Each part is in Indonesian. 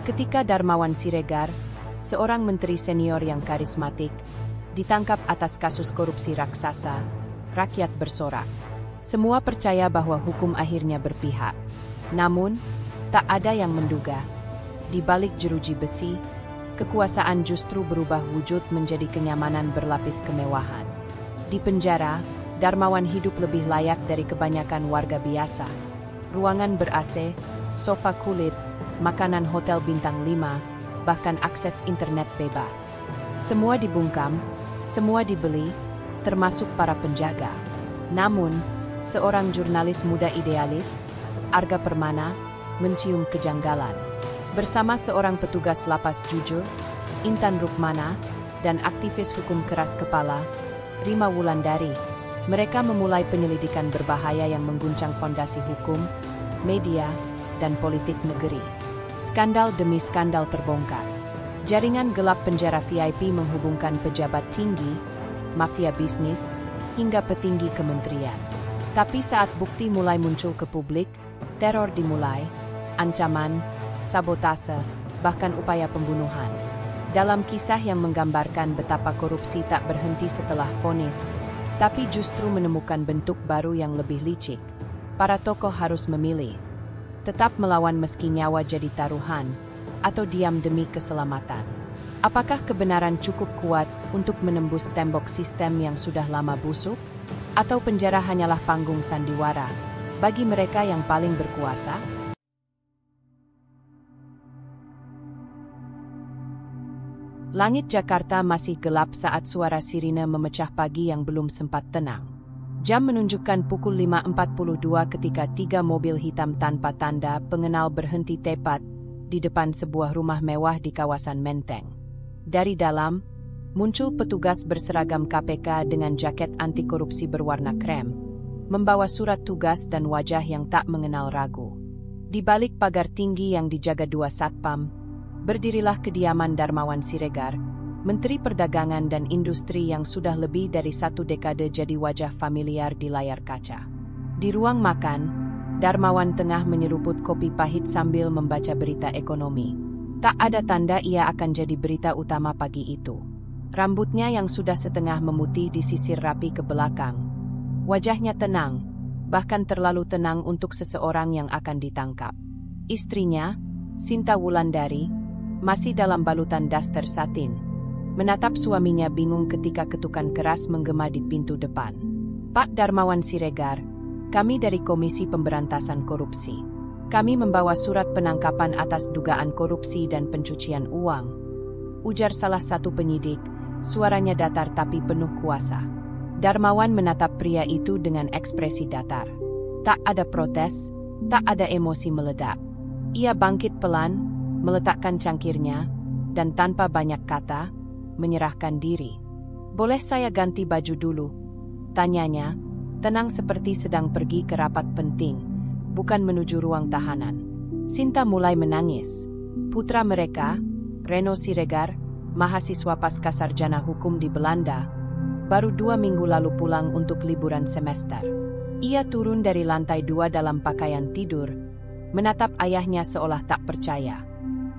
Ketika Darmawan Siregar, seorang menteri senior yang karismatik, ditangkap atas kasus korupsi raksasa, rakyat bersorak. Semua percaya bahwa hukum akhirnya berpihak. Namun, tak ada yang menduga, di balik jeruji besi, kekuasaan justru berubah wujud menjadi kenyamanan berlapis kemewahan. Di penjara, Darmawan hidup lebih layak dari kebanyakan warga biasa. Ruangan ber-AC, sofa kulit, makanan hotel bintang 5, bahkan akses internet bebas. Semua dibungkam, semua dibeli, termasuk para penjaga. Namun, seorang jurnalis muda idealis, Arga Permana, mencium kejanggalan. Bersama seorang petugas lapas jujur, Intan Rukmana, dan aktivis hukum keras kepala, Rima Wulandari, mereka memulai penyelidikan berbahaya yang mengguncang fondasi hukum, media, dan politik negeri. Skandal demi skandal terbongkar. Jaringan gelap penjara VIP menghubungkan pejabat tinggi, mafia bisnis, hingga petinggi kementerian. Tapi saat bukti mulai muncul ke publik, teror dimulai, ancaman, sabotase, bahkan upaya pembunuhan. Dalam kisah yang menggambarkan betapa korupsi tak berhenti setelah vonis, tapi justru menemukan bentuk baru yang lebih licik, para tokoh harus memilih. Tetap melawan meski nyawa jadi taruhan, atau diam demi keselamatan. Apakah kebenaran cukup kuat untuk menembus tembok sistem yang sudah lama busuk? Atau penjara hanyalah panggung sandiwara bagi mereka yang paling berkuasa? Langit Jakarta masih gelap saat suara sirine memecah pagi yang belum sempat tenang. Jam menunjukkan pukul 5.42 ketika 3 mobil hitam tanpa tanda pengenal berhenti tepat di depan sebuah rumah mewah di kawasan Menteng. Dari dalam, muncul petugas berseragam KPK dengan jaket anti korupsi berwarna krem, membawa surat tugas dan wajah yang tak mengenal ragu. Di balik pagar tinggi yang dijaga 2 satpam, berdirilah kediaman Darmawan Siregar, Menteri Perdagangan dan Industri yang sudah lebih dari 1 dekade jadi wajah familiar di layar kaca. Di ruang makan, Darmawan tengah menyeruput kopi pahit sambil membaca berita ekonomi. Tak ada tanda ia akan jadi berita utama pagi itu. Rambutnya yang sudah setengah memutih disisir rapi ke belakang. Wajahnya tenang, bahkan terlalu tenang untuk seseorang yang akan ditangkap. Istrinya, Sinta Wulandari, masih dalam balutan daster satin, menatap suaminya bingung ketika ketukan keras menggema di pintu depan. Pak Darmawan Siregar, kami dari Komisi Pemberantasan Korupsi. Kami membawa surat penangkapan atas dugaan korupsi dan pencucian uang. Ujar salah satu penyidik, suaranya datar tapi penuh kuasa. Darmawan menatap pria itu dengan ekspresi datar. Tak ada protes, tak ada emosi meledak. Ia bangkit pelan, meletakkan cangkirnya, dan tanpa banyak kata, menyerahkan diri. Boleh saya ganti baju dulu? Tanyanya, tenang seperti sedang pergi ke rapat penting, bukan menuju ruang tahanan. Sinta mulai menangis. Putra mereka, Reno Siregar, mahasiswa pasca sarjana hukum di Belanda, baru 2 minggu lalu pulang untuk liburan semester. Ia turun dari lantai 2 dalam pakaian tidur, menatap ayahnya seolah tak percaya.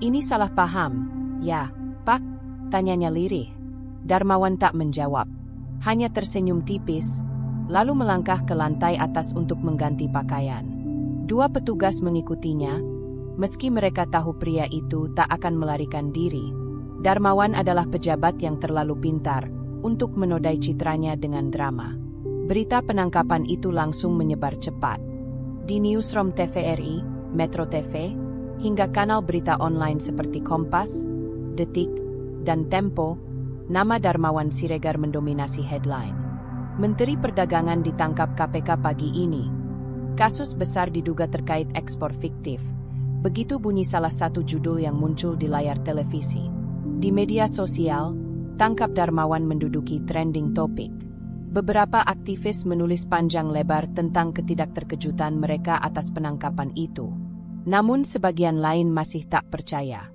Ini salah paham, ya, Pak? Tanyanya lirih. Darmawan tak menjawab, hanya tersenyum tipis, lalu melangkah ke lantai atas untuk mengganti pakaian. 2 petugas mengikutinya, meski mereka tahu pria itu tak akan melarikan diri. Darmawan adalah pejabat yang terlalu pintar untuk menodai citranya dengan drama. Berita penangkapan itu langsung menyebar cepat. Di newsroom TVRI, Metro TV, hingga kanal berita online seperti Kompas, Detik, dan Tempo, nama Darmawan Siregar mendominasi headline. Menteri Perdagangan ditangkap KPK pagi ini. Kasus besar diduga terkait ekspor fiktif. Begitu bunyi salah satu judul yang muncul di layar televisi. Di media sosial, tangkap Darmawan menduduki trending topik. Beberapa aktivis menulis panjang lebar tentang ketidakterkejutan mereka atas penangkapan itu. Namun sebagian lain masih tak percaya.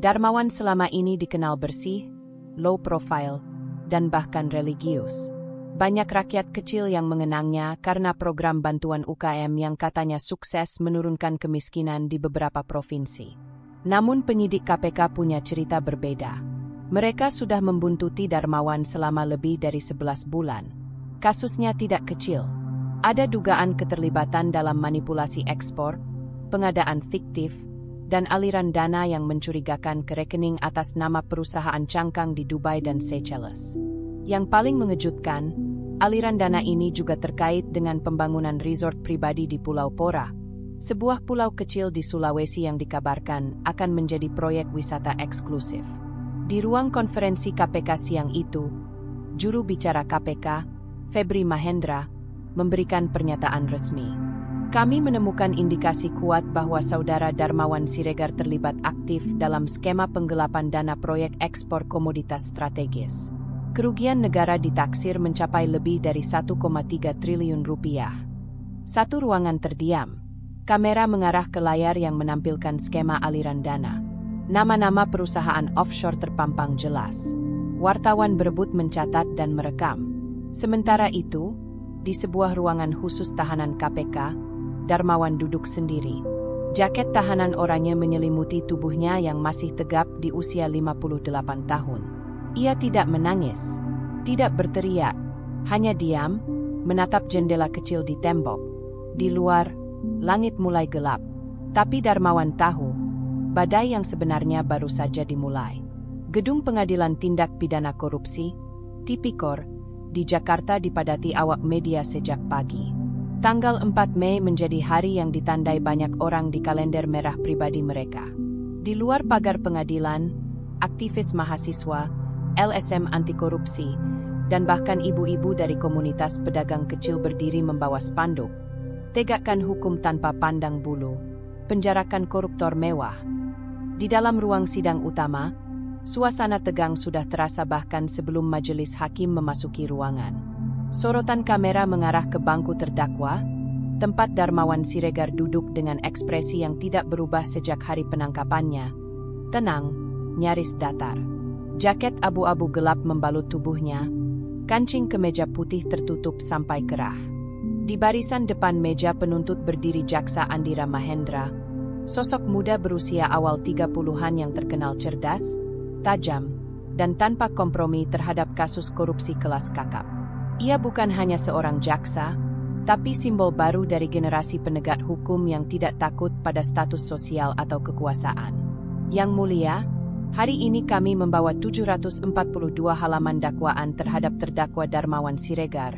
Darmawan selama ini dikenal bersih, low profile, dan bahkan religius. Banyak rakyat kecil yang mengenangnya karena program bantuan UKM yang katanya sukses menurunkan kemiskinan di beberapa provinsi. Namun penyidik KPK punya cerita berbeda. Mereka sudah membuntuti Darmawan selama lebih dari 11 bulan. Kasusnya tidak kecil. Ada dugaan keterlibatan dalam manipulasi ekspor, pengadaan fiktif, dan aliran dana yang mencurigakan ke rekening atas nama perusahaan cangkang di Dubai dan Seychelles. Yang paling mengejutkan, aliran dana ini juga terkait dengan pembangunan resort pribadi di Pulau Pora, sebuah pulau kecil di Sulawesi yang dikabarkan akan menjadi proyek wisata eksklusif. Di ruang konferensi KPK siang itu, juru bicara KPK, Febri Mahendra, memberikan pernyataan resmi. Kami menemukan indikasi kuat bahwa saudara Darmawan Siregar terlibat aktif dalam skema penggelapan dana proyek ekspor komoditas strategis. Kerugian negara ditaksir mencapai lebih dari 1,3 triliun rupiah. Satu ruangan terdiam. Kamera mengarah ke layar yang menampilkan skema aliran dana. Nama-nama perusahaan offshore terpampang jelas. Wartawan berebut mencatat dan merekam. Sementara itu, di sebuah ruangan khusus tahanan KPK, Darmawan duduk sendiri. Jaket tahanan oranye menyelimuti tubuhnya yang masih tegap di usia 58 tahun. Ia tidak menangis, tidak berteriak, hanya diam, menatap jendela kecil di tembok. Di luar, langit mulai gelap. Tapi Darmawan tahu, badai yang sebenarnya baru saja dimulai. Gedung Pengadilan Tindak Pidana Korupsi, Tipikor, di Jakarta dipadati awak media sejak pagi. Tanggal 4 Mei menjadi hari yang ditandai banyak orang di kalender merah pribadi mereka. Di luar pagar pengadilan, aktivis mahasiswa, LSM anti korupsi, dan bahkan ibu-ibu dari komunitas pedagang kecil berdiri membawa spanduk. Tegakkan hukum tanpa pandang bulu, penjarakan koruptor mewah. Di dalam ruang sidang utama, suasana tegang sudah terasa bahkan sebelum majelis hakim memasuki ruangan. Sorotan kamera mengarah ke bangku terdakwa, tempat Darmawan Siregar duduk dengan ekspresi yang tidak berubah sejak hari penangkapannya. Tenang, nyaris datar. Jaket abu-abu gelap membalut tubuhnya, kancing kemeja putih tertutup sampai kerah. Di barisan depan meja penuntut berdiri Jaksa Andira Mahendra, sosok muda berusia awal 30-an yang terkenal cerdas, tajam, dan tanpa kompromi terhadap kasus korupsi kelas kakap. Ia bukan hanya seorang jaksa, tapi simbol baru dari generasi penegak hukum yang tidak takut pada status sosial atau kekuasaan. Yang mulia, hari ini kami membawa 742 halaman dakwaan terhadap terdakwa Darmawan Siregar,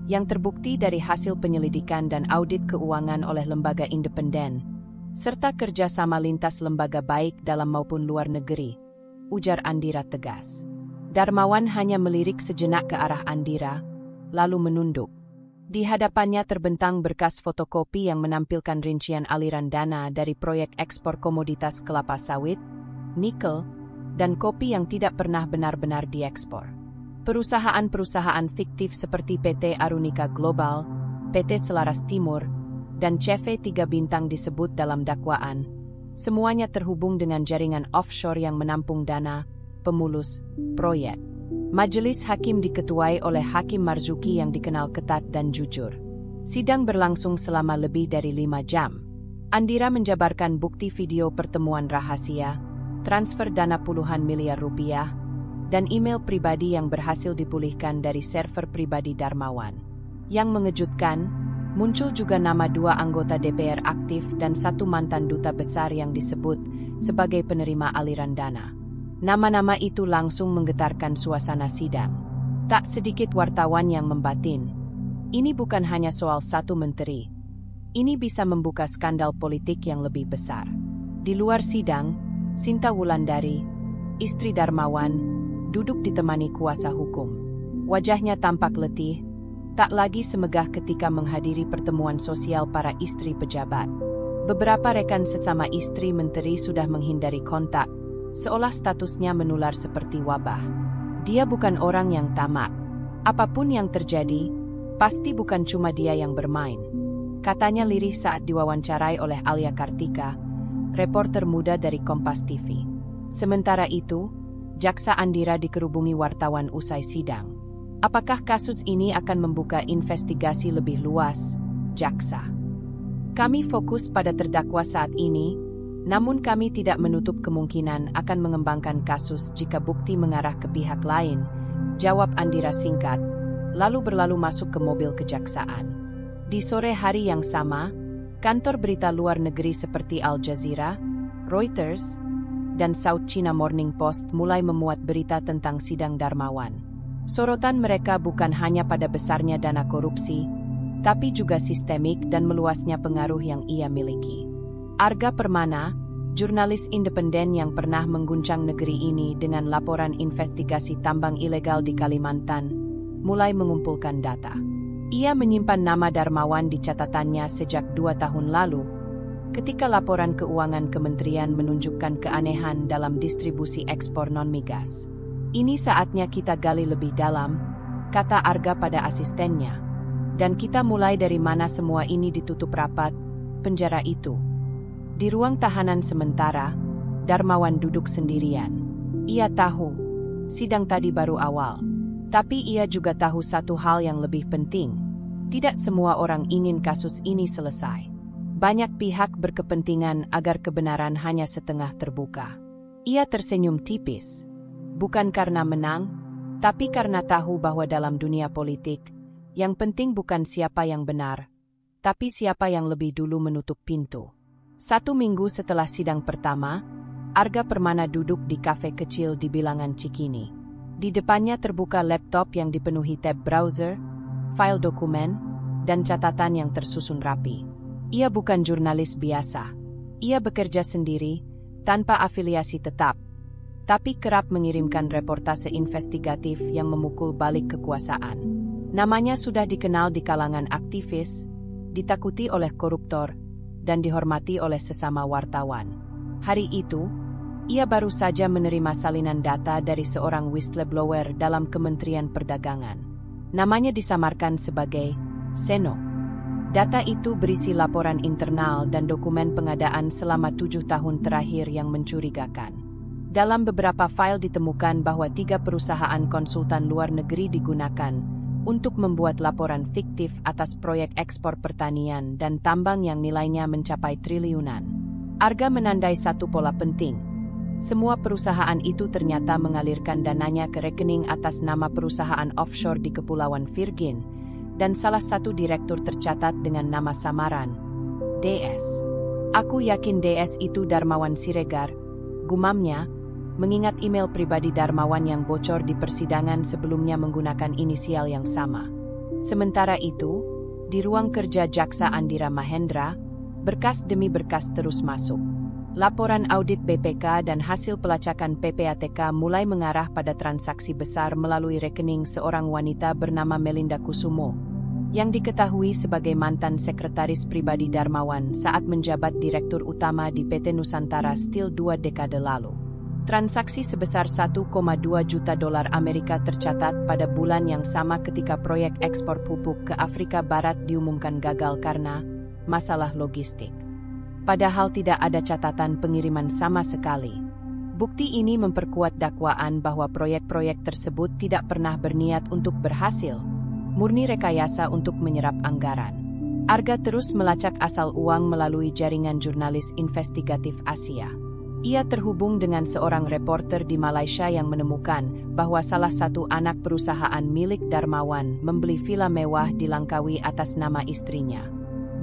yang terbukti dari hasil penyelidikan dan audit keuangan oleh lembaga independen, serta kerjasama lintas lembaga baik dalam maupun luar negeri, ujar Andira tegas. Darmawan hanya melirik sejenak ke arah Andira, lalu menunduk. Di hadapannya terbentang berkas fotokopi yang menampilkan rincian aliran dana dari proyek ekspor komoditas kelapa sawit, nikel, dan kopi yang tidak pernah benar-benar diekspor. Perusahaan-perusahaan fiktif seperti PT Arunika Global, PT Selaras Timur, dan CV 3 Bintang disebut dalam dakwaan. Semuanya terhubung dengan jaringan offshore yang menampung dana, pemulus, proyek. Majelis hakim diketuai oleh Hakim Marzuki yang dikenal ketat dan jujur. Sidang berlangsung selama lebih dari 5 jam. Andira menjabarkan bukti video pertemuan rahasia, transfer dana puluhan miliar rupiah, dan email pribadi yang berhasil dipulihkan dari server pribadi Darmawan. Yang mengejutkan, muncul juga nama 2 anggota DPR aktif dan 1 mantan duta besar yang disebut sebagai penerima aliran dana. Nama-nama itu langsung menggetarkan suasana sidang. Tak sedikit wartawan yang membatin. Ini bukan hanya soal 1 menteri. Ini bisa membuka skandal politik yang lebih besar. Di luar sidang, Sinta Wulandari, istri Darmawan, duduk ditemani kuasa hukum. Wajahnya tampak letih, tak lagi semegah ketika menghadiri pertemuan sosial para istri pejabat. Beberapa rekan sesama istri menteri sudah menghindari kontak, seolah statusnya menular seperti wabah. Dia bukan orang yang tamak. Apapun yang terjadi, pasti bukan cuma dia yang bermain. Katanya lirih saat diwawancarai oleh Alia Kartika, reporter muda dari Kompas TV. Sementara itu, Jaksa Andira dikerubungi wartawan usai sidang. Apakah kasus ini akan membuka investigasi lebih luas? Jaksa. Kami fokus pada terdakwa saat ini, Namun kami tidak menutup kemungkinan akan mengembangkan kasus jika bukti mengarah ke pihak lain, jawab Andira singkat, lalu berlalu masuk ke mobil kejaksaan. Di sore hari yang sama, kantor berita luar negeri seperti Al Jazeera, Reuters, dan South China Morning Post mulai memuat berita tentang sidang Darmawan. Sorotan mereka bukan hanya pada besarnya dana korupsi, tapi juga sistemik dan meluasnya pengaruh yang ia miliki. Arga Permana, jurnalis independen yang pernah mengguncang negeri ini dengan laporan investigasi tambang ilegal di Kalimantan, mulai mengumpulkan data. Ia menyimpan nama Darmawan di catatannya sejak 2 tahun lalu, ketika laporan keuangan kementerian menunjukkan keanehan dalam distribusi ekspor non-migas. Ini saatnya kita gali lebih dalam, kata Arga pada asistennya. Dan kita mulai dari mana semua ini ditutup rapat, penjara itu. Di ruang tahanan sementara, Darmawan duduk sendirian. Ia tahu, sidang tadi baru awal. Tapi ia juga tahu satu hal yang lebih penting. Tidak semua orang ingin kasus ini selesai. Banyak pihak berkepentingan agar kebenaran hanya setengah terbuka. Ia tersenyum tipis. Bukan karena menang, tapi karena tahu bahwa dalam dunia politik, yang penting bukan siapa yang benar, tapi siapa yang lebih dulu menutup pintu. 1 minggu setelah sidang pertama, Arga Permana duduk di kafe kecil di bilangan Cikini. Di depannya terbuka laptop yang dipenuhi tab browser, file dokumen, dan catatan yang tersusun rapi. Ia bukan jurnalis biasa. Ia bekerja sendiri, tanpa afiliasi tetap, tapi kerap mengirimkan reportase investigatif yang memukul balik kekuasaan. Namanya sudah dikenal di kalangan aktivis, ditakuti oleh koruptor, dan dihormati oleh sesama wartawan. Hari itu, ia baru saja menerima salinan data dari seorang whistleblower dalam Kementerian Perdagangan. Namanya disamarkan sebagai Seno. Data itu berisi laporan internal dan dokumen pengadaan selama 7 tahun terakhir yang mencurigakan. Dalam beberapa file ditemukan bahwa 3 perusahaan konsultan luar negeri digunakan untuk membuat laporan fiktif atas proyek ekspor pertanian dan tambang yang nilainya mencapai triliunan. Arga menandai satu pola penting. Semua perusahaan itu ternyata mengalirkan dananya ke rekening atas nama perusahaan offshore di Kepulauan Virgin, dan salah satu direktur tercatat dengan nama samaran, DS. Aku yakin DS itu Darmawan Siregar, gumamnya, mengingat email pribadi Darmawan yang bocor di persidangan sebelumnya menggunakan inisial yang sama. Sementara itu, di ruang kerja Jaksa Andira Mahendra, berkas demi berkas terus masuk. Laporan audit BPK dan hasil pelacakan PPATK mulai mengarah pada transaksi besar melalui rekening seorang wanita bernama Melinda Kusumo, yang diketahui sebagai mantan sekretaris pribadi Darmawan saat menjabat Direktur Utama di PT Nusantara Steel 2 dekade lalu. Transaksi sebesar 1,2 juta dolar Amerika tercatat pada bulan yang sama ketika proyek ekspor pupuk ke Afrika Barat diumumkan gagal karena masalah logistik. Padahal tidak ada catatan pengiriman sama sekali. Bukti ini memperkuat dakwaan bahwa proyek-proyek tersebut tidak pernah berniat untuk berhasil, murni rekayasa untuk menyerap anggaran. Arga terus melacak asal uang melalui jaringan jurnalis investigatif Asia. Ia terhubung dengan seorang reporter di Malaysia yang menemukan bahwa salah satu anak perusahaan milik Darmawan membeli villa mewah di Langkawi atas nama istrinya.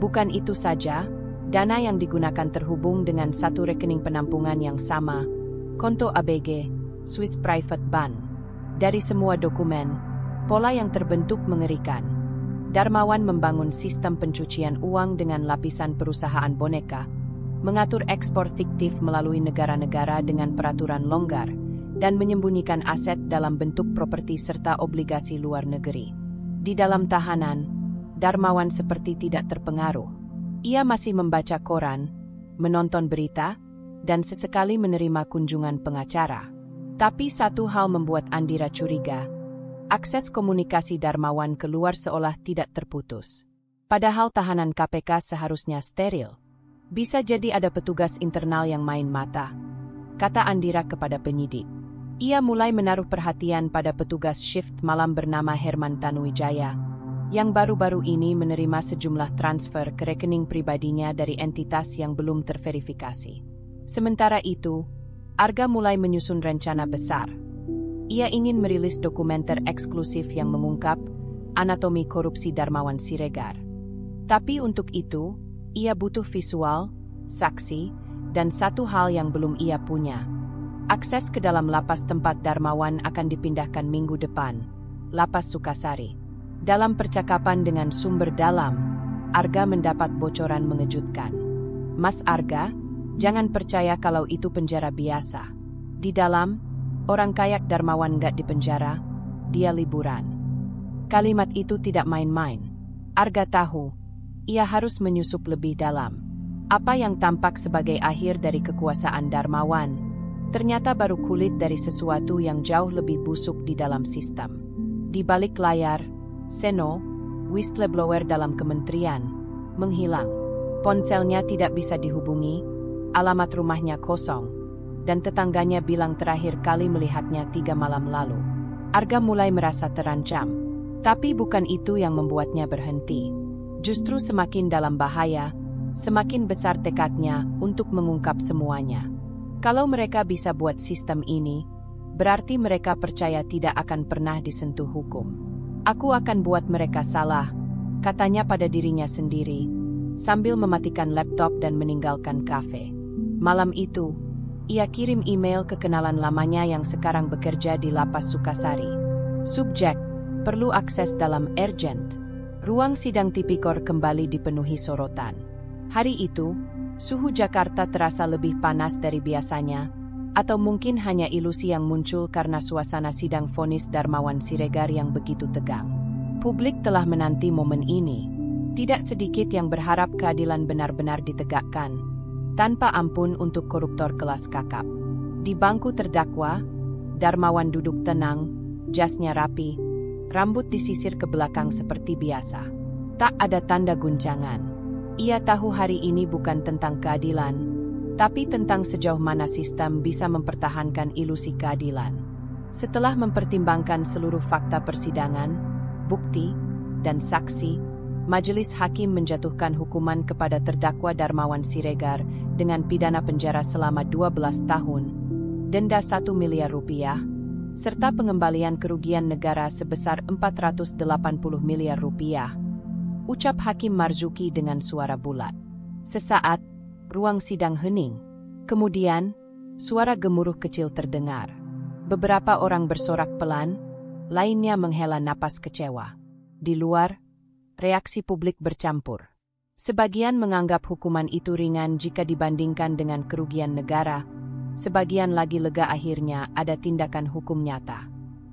Bukan itu saja, dana yang digunakan terhubung dengan satu rekening penampungan yang sama, konto ABG, Swiss Private Bank. Dari semua dokumen, pola yang terbentuk mengerikan. Darmawan membangun sistem pencucian uang dengan lapisan perusahaan boneka, mengatur ekspor fiktif melalui negara-negara dengan peraturan longgar, dan menyembunyikan aset dalam bentuk properti serta obligasi luar negeri. Di dalam tahanan, Darmawan seperti tidak terpengaruh. Ia masih membaca koran, menonton berita, dan sesekali menerima kunjungan pengacara. Tapi satu hal membuat Andira curiga. Akses komunikasi Darmawan keluar seolah tidak terputus. Padahal tahanan KPK seharusnya steril. Bisa jadi ada petugas internal yang main mata, kata Andira kepada penyidik. Ia mulai menaruh perhatian pada petugas shift malam bernama Herman Tanuwijaya, yang baru-baru ini menerima sejumlah transfer ke rekening pribadinya dari entitas yang belum terverifikasi. Sementara itu, Arga mulai menyusun rencana besar. Ia ingin merilis dokumenter eksklusif yang mengungkap anatomi korupsi Darmawan Siregar. Tapi untuk itu, ia butuh visual, saksi, dan satu hal yang belum ia punya. Akses ke dalam lapas tempat Darmawan akan dipindahkan minggu depan, Lapas Sukasari. Dalam percakapan dengan sumber dalam, Arga mendapat bocoran mengejutkan. Mas Arga, jangan percaya kalau itu penjara biasa. Di dalam, orang kayak Darmawan gak dipenjara, dia liburan. Kalimat itu tidak main-main. Arga tahu, ia harus menyusup lebih dalam. Apa yang tampak sebagai akhir dari kekuasaan Darmawan, ternyata baru kulit dari sesuatu yang jauh lebih busuk di dalam sistem. Di balik layar, Seno, whistleblower dalam kementerian, menghilang. Ponselnya tidak bisa dihubungi, alamat rumahnya kosong, dan tetangganya bilang terakhir kali melihatnya 3 malam lalu. Arga mulai merasa terancam, tapi bukan itu yang membuatnya berhenti. Justru semakin dalam bahaya, semakin besar tekadnya untuk mengungkap semuanya. Kalau mereka bisa buat sistem ini, berarti mereka percaya tidak akan pernah disentuh hukum. Aku akan buat mereka salah, katanya pada dirinya sendiri, sambil mematikan laptop dan meninggalkan kafe. Malam itu, ia kirim email ke kenalan lamanya yang sekarang bekerja di Lapas Sukasari. Subjek, perlu akses dalam urgent. Ruang sidang tipikor kembali dipenuhi sorotan. Hari itu, suhu Jakarta terasa lebih panas dari biasanya, atau mungkin hanya ilusi yang muncul karena suasana sidang vonis Darmawan Siregar yang begitu tegang. Publik telah menanti momen ini. Tidak sedikit yang berharap keadilan benar-benar ditegakkan, tanpa ampun untuk koruptor kelas kakap. Di bangku terdakwa, Darmawan duduk tenang, jasnya rapi, rambut disisir ke belakang seperti biasa. Tak ada tanda guncangan. Ia tahu hari ini bukan tentang keadilan, tapi tentang sejauh mana sistem bisa mempertahankan ilusi keadilan. Setelah mempertimbangkan seluruh fakta persidangan, bukti, dan saksi, majelis hakim menjatuhkan hukuman kepada terdakwa Darmawan Siregar dengan pidana penjara selama 12 tahun, denda 1 miliar rupiah, serta pengembalian kerugian negara sebesar 480 miliar rupiah. Ucap Hakim Marzuki dengan suara bulat. Sesaat, ruang sidang hening. Kemudian, suara gemuruh kecil terdengar. Beberapa orang bersorak pelan, lainnya menghela napas kecewa. Di luar, reaksi publik bercampur. Sebagian menganggap hukuman itu ringan jika dibandingkan dengan kerugian negara, sebagian lagi lega akhirnya ada tindakan hukum nyata.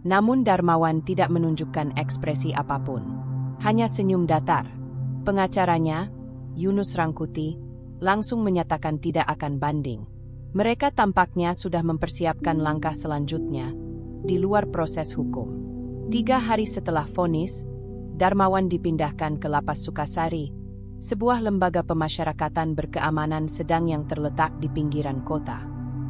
Namun Darmawan tidak menunjukkan ekspresi apapun. Hanya senyum datar. Pengacaranya, Yunus Rangkuti, langsung menyatakan tidak akan banding. Mereka tampaknya sudah mempersiapkan langkah selanjutnya, di luar proses hukum. 3 hari setelah vonis, Darmawan dipindahkan ke Lapas Sukasari, sebuah lembaga pemasyarakatan berkeamanan sedang yang terletak di pinggiran kota.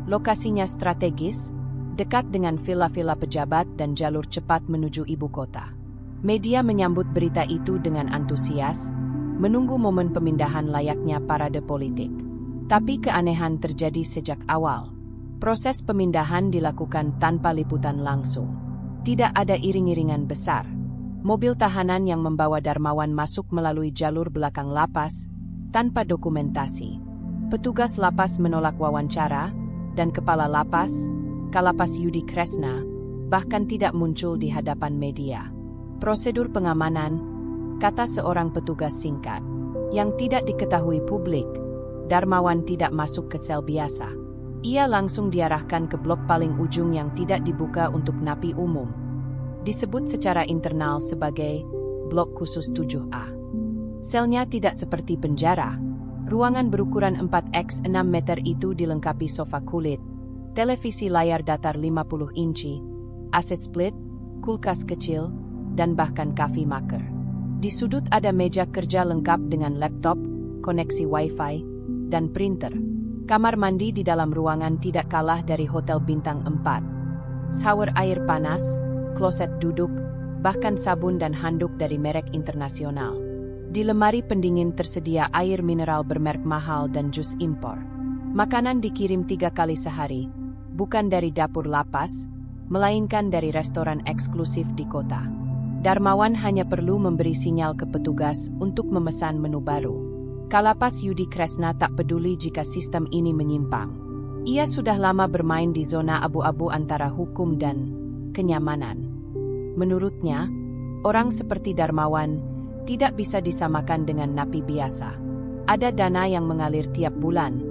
Lokasinya strategis, dekat dengan villa-villa pejabat dan jalur cepat menuju ibu kota. Media menyambut berita itu dengan antusias, menunggu momen pemindahan layaknya parade politik. Tapi keanehan terjadi sejak awal. Proses pemindahan dilakukan tanpa liputan langsung. Tidak ada iring-iringan besar. Mobil tahanan yang membawa Darmawan masuk melalui jalur belakang lapas, tanpa dokumentasi. Petugas lapas menolak wawancara, dan kepala lapas, Kalapas Yudi Kresna, bahkan tidak muncul di hadapan media. Prosedur pengamanan, kata seorang petugas singkat, yang tidak diketahui publik, Darmawan tidak masuk ke sel biasa. Ia langsung diarahkan ke blok paling ujung yang tidak dibuka untuk napi umum. Disebut secara internal sebagai blok khusus 7A. Selnya tidak seperti penjara. Ruangan berukuran 4x6 meter itu dilengkapi sofa kulit, televisi layar datar 50 inci, AC split, kulkas kecil, dan bahkan coffee maker. Di sudut ada meja kerja lengkap dengan laptop, koneksi wifi, dan printer. Kamar mandi di dalam ruangan tidak kalah dari hotel bintang 4. Shower air panas, kloset duduk, bahkan sabun dan handuk dari merek internasional. Di lemari pendingin tersedia air mineral bermerek mahal dan jus impor. Makanan dikirim 3 kali sehari, bukan dari dapur lapas, melainkan dari restoran eksklusif di kota. Darmawan hanya perlu memberi sinyal ke petugas untuk memesan menu baru. Kalapas Yudi Kresna tak peduli jika sistem ini menyimpang. Ia sudah lama bermain di zona abu-abu antara hukum dan kenyamanan. Menurutnya, orang seperti Darmawan tidak bisa disamakan dengan napi biasa. Ada dana yang mengalir tiap bulan,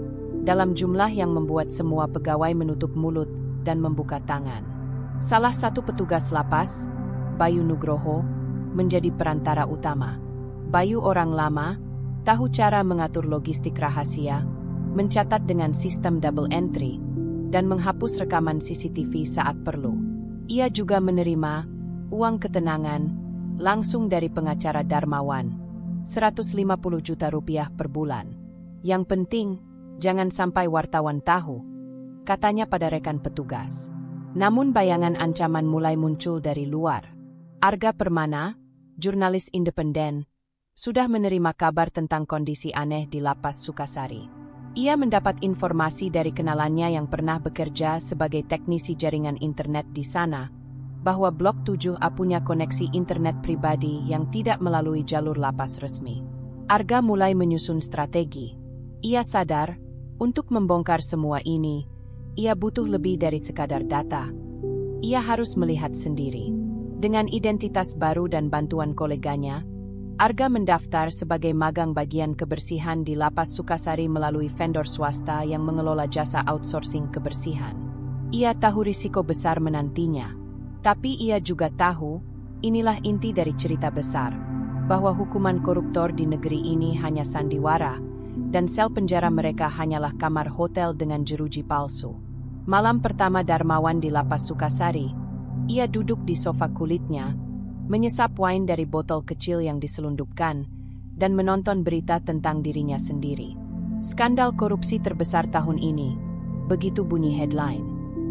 dalam jumlah yang membuat semua pegawai menutup mulut dan membuka tangan. Salah satu petugas lapas, Bayu Nugroho, menjadi perantara utama. Bayu orang lama, tahu cara mengatur logistik rahasia, mencatat dengan sistem double entry, dan menghapus rekaman CCTV saat perlu. Ia juga menerima uang ketenangan langsung dari pengacara Darmawan, 150 juta rupiah per bulan. Yang penting, jangan sampai wartawan tahu, katanya pada rekan petugas. Namun bayangan ancaman mulai muncul dari luar. Arga Permana, jurnalis independen, sudah menerima kabar tentang kondisi aneh di Lapas Sukasari. Ia mendapat informasi dari kenalannya yang pernah bekerja sebagai teknisi jaringan internet di sana, bahwa Blok 7A punya koneksi internet pribadi yang tidak melalui jalur lapas resmi. Arga mulai menyusun strategi. Ia sadar, untuk membongkar semua ini, ia butuh lebih dari sekadar data. Ia harus melihat sendiri. Dengan identitas baru dan bantuan koleganya, Arga mendaftar sebagai magang bagian kebersihan di Lapas Sukasari melalui vendor swasta yang mengelola jasa outsourcing kebersihan. Ia tahu risiko besar menantinya. Tapi ia juga tahu, inilah inti dari cerita besar, bahwa hukuman koruptor di negeri ini hanya sandiwara, dan sel penjara mereka hanyalah kamar hotel dengan jeruji palsu. Malam pertama Darmawan di Lapas Sukasari, ia duduk di sofa kulitnya, menyesap wine dari botol kecil yang diselundupkan, dan menonton berita tentang dirinya sendiri. Skandal korupsi terbesar tahun ini, begitu bunyi headline.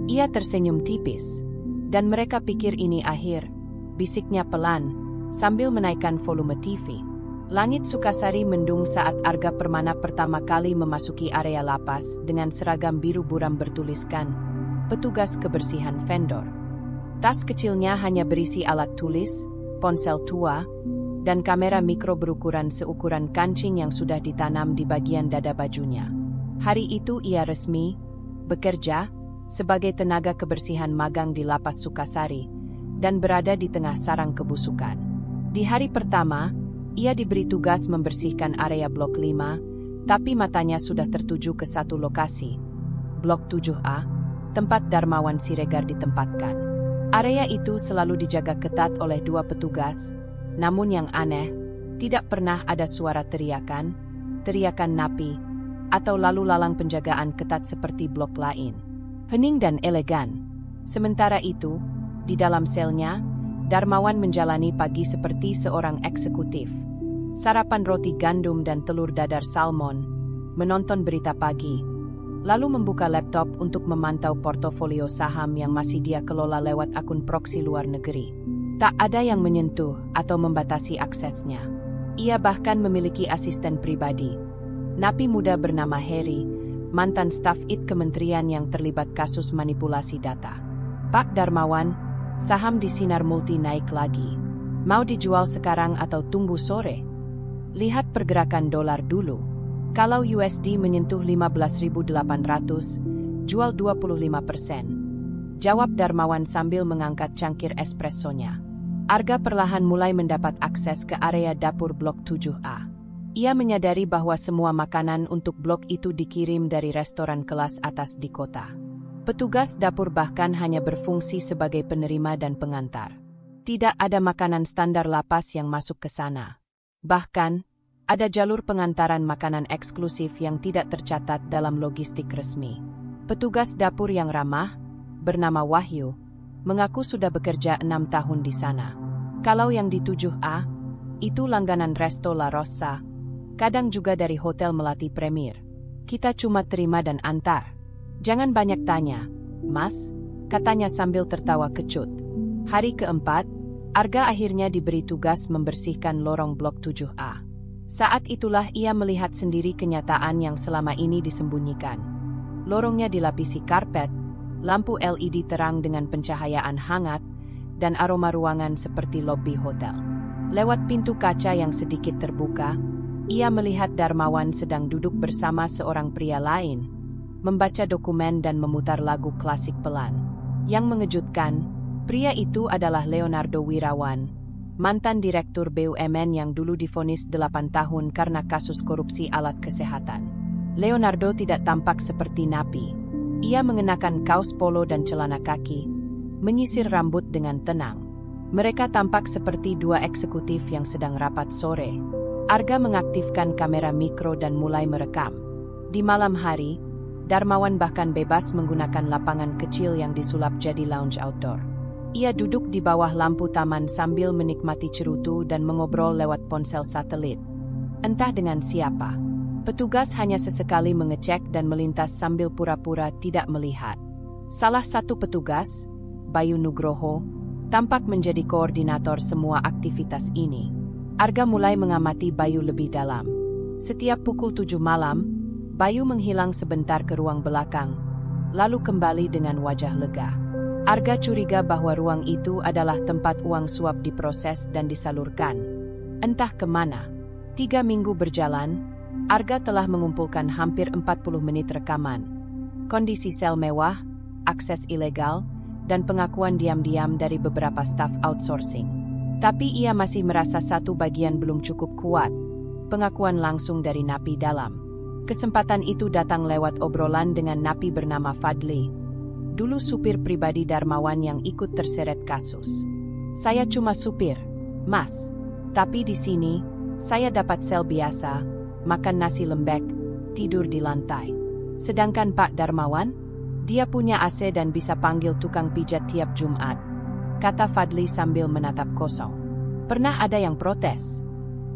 Ia tersenyum tipis. Dan mereka pikir ini akhir, bisiknya pelan, sambil menaikkan volume TV. Langit Sukasari mendung saat Arga Permana pertama kali memasuki area lapas dengan seragam biru buram bertuliskan, petugas kebersihan vendor. Tas kecilnya hanya berisi alat tulis, ponsel tua, dan kamera mikro berukuran seukuran kancing yang sudah ditanam di bagian dada bajunya. Hari itu ia resmi bekerja sebagai tenaga kebersihan magang di Lapas Sukasari, dan berada di tengah sarang kebusukan. Di hari pertama, ia diberi tugas membersihkan area Blok 5, tapi matanya sudah tertuju ke satu lokasi, Blok 7A, tempat Darmawan Siregar ditempatkan. Area itu selalu dijaga ketat oleh 2 petugas, namun yang aneh, tidak pernah ada suara teriakan napi, atau lalu lalang penjagaan ketat seperti blok lain. Hening dan elegan. Sementara itu, di dalam selnya, Darmawan menjalani pagi seperti seorang eksekutif. Sarapan roti gandum dan telur dadar salmon, menonton berita pagi, lalu membuka laptop untuk memantau portofolio saham yang masih dia kelola lewat akun proksi luar negeri. Tak ada yang menyentuh atau membatasi aksesnya. Ia bahkan memiliki asisten pribadi, napi muda bernama Harry, mantan staf IT kementerian yang terlibat kasus manipulasi data. Pak Darmawan, saham di Sinar Multi naik lagi. Mau dijual sekarang atau tunggu sore? Lihat pergerakan dolar dulu. Kalau USD menyentuh 15.800, jual 25%. Jawab Darmawan sambil mengangkat cangkir espressonya. Arga perlahan mulai mendapat akses ke area dapur Blok 7A. Ia menyadari bahwa semua makanan untuk blok itu dikirim dari restoran kelas atas di kota. Petugas dapur bahkan hanya berfungsi sebagai penerima dan pengantar. Tidak ada makanan standar lapas yang masuk ke sana. Bahkan, ada jalur pengantaran makanan eksklusif yang tidak tercatat dalam logistik resmi. Petugas dapur yang ramah, bernama Wahyu, mengaku sudah bekerja 6 tahun di sana. Kalau yang di 7A, itu langganan Resto La Rosa, kadang juga dari Hotel Melati Premier. Kita cuma terima dan antar. Jangan banyak tanya, Mas, katanya sambil tertawa kecut. Hari keempat, Arga akhirnya diberi tugas membersihkan lorong Blok 7A. Saat itulah ia melihat sendiri kenyataan yang selama ini disembunyikan. Lorongnya dilapisi karpet, lampu LED terang dengan pencahayaan hangat, dan aroma ruangan seperti lobi hotel. Lewat pintu kaca yang sedikit terbuka, ia melihat Darmawan sedang duduk bersama seorang pria lain, membaca dokumen dan memutar lagu klasik pelan. Yang mengejutkan, pria itu adalah Leonardo Wirawan, mantan direktur BUMN yang dulu divonis 8 tahun karena kasus korupsi alat kesehatan. Leonardo tidak tampak seperti napi. Ia mengenakan kaos polo dan celana kaki, menyisir rambut dengan tenang. Mereka tampak seperti dua eksekutif yang sedang rapat sore. Arga mengaktifkan kamera mikro dan mulai merekam. Di malam hari, Darmawan bahkan bebas menggunakan lapangan kecil yang disulap jadi lounge outdoor. Ia duduk di bawah lampu taman sambil menikmati cerutu dan mengobrol lewat ponsel satelit. Entah dengan siapa. Petugas hanya sesekali mengecek dan melintas sambil pura-pura tidak melihat. Salah satu petugas, Bayu Nugroho, tampak menjadi koordinator semua aktivitas ini. Arga mulai mengamati Bayu lebih dalam. Setiap pukul 7 malam, Bayu menghilang sebentar ke ruang belakang, lalu kembali dengan wajah lega. Arga curiga bahwa ruang itu adalah tempat uang suap diproses dan disalurkan. Entah kemana. 3 minggu berjalan, Arga telah mengumpulkan hampir 40 menit rekaman. Kondisi sel mewah, akses ilegal, dan pengakuan diam-diam dari beberapa staf outsourcing. Tapi ia masih merasa satu bagian belum cukup kuat, pengakuan langsung dari napi dalam. Kesempatan itu datang lewat obrolan dengan napi bernama Fadli, dulu supir pribadi Darmawan yang ikut terseret kasus. Saya cuma supir, Mas. Tapi di sini, saya dapat sel biasa, makan nasi lembek, tidur di lantai. Sedangkan Pak Darmawan, dia punya AC dan bisa panggil tukang pijat tiap Jumat, kata Fadli sambil menatap kosong. Pernah ada yang protes?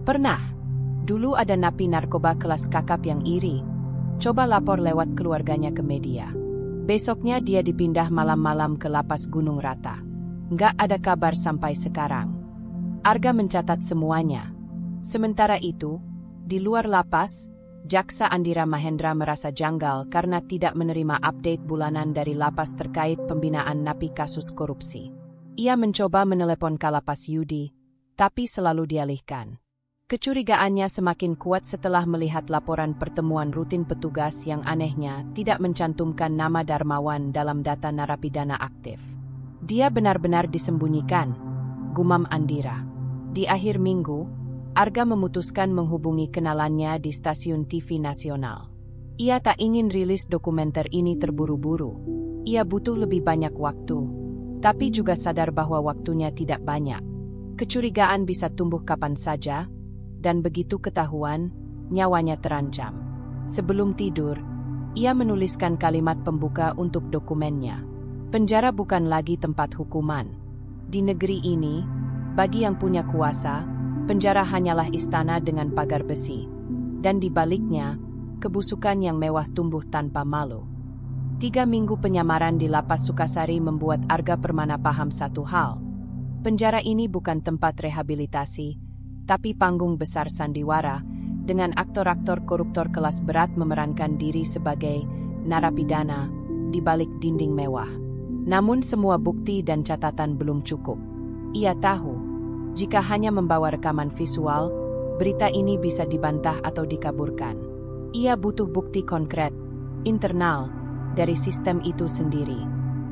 Pernah. Dulu ada napi narkoba kelas kakap yang iri. Coba lapor lewat keluarganya ke media. Besoknya dia dipindah malam-malam ke lapas Gunung Rata. Nggak ada kabar sampai sekarang. Arga mencatat semuanya. Sementara itu, di luar lapas, Jaksa Andira Mahendra merasa janggal karena tidak menerima update bulanan dari lapas terkait pembinaan napi kasus korupsi. Ia mencoba menelepon Kalapas Yudi, tapi selalu dialihkan. Kecurigaannya semakin kuat setelah melihat laporan pertemuan rutin petugas yang anehnya tidak mencantumkan nama Darmawan dalam data narapidana aktif. Dia benar-benar disembunyikan, gumam Andira. Di akhir minggu, Arga memutuskan menghubungi kenalannya di stasiun TV nasional. Ia tak ingin rilis dokumenter ini terburu-buru. Ia butuh lebih banyak waktu, tapi juga sadar bahwa waktunya tidak banyak. Kecurigaan bisa tumbuh kapan saja, dan begitu ketahuan, nyawanya terancam. Sebelum tidur, ia menuliskan kalimat pembuka untuk dokumennya. Penjara bukan lagi tempat hukuman. Di negeri ini, bagi yang punya kuasa, penjara hanyalah istana dengan pagar besi. Dan di baliknya, kebusukan yang mewah tumbuh tanpa malu. 3 minggu penyamaran di Lapas Sukasari membuat Arga Permana paham satu hal. Penjara ini bukan tempat rehabilitasi, tapi panggung besar sandiwara, dengan aktor-aktor koruptor kelas berat memerankan diri sebagai narapidana di balik dinding mewah. Namun semua bukti dan catatan belum cukup. Ia tahu, jika hanya membawa rekaman visual, berita ini bisa dibantah atau dikaburkan. Ia butuh bukti konkret, internal, dari sistem itu sendiri.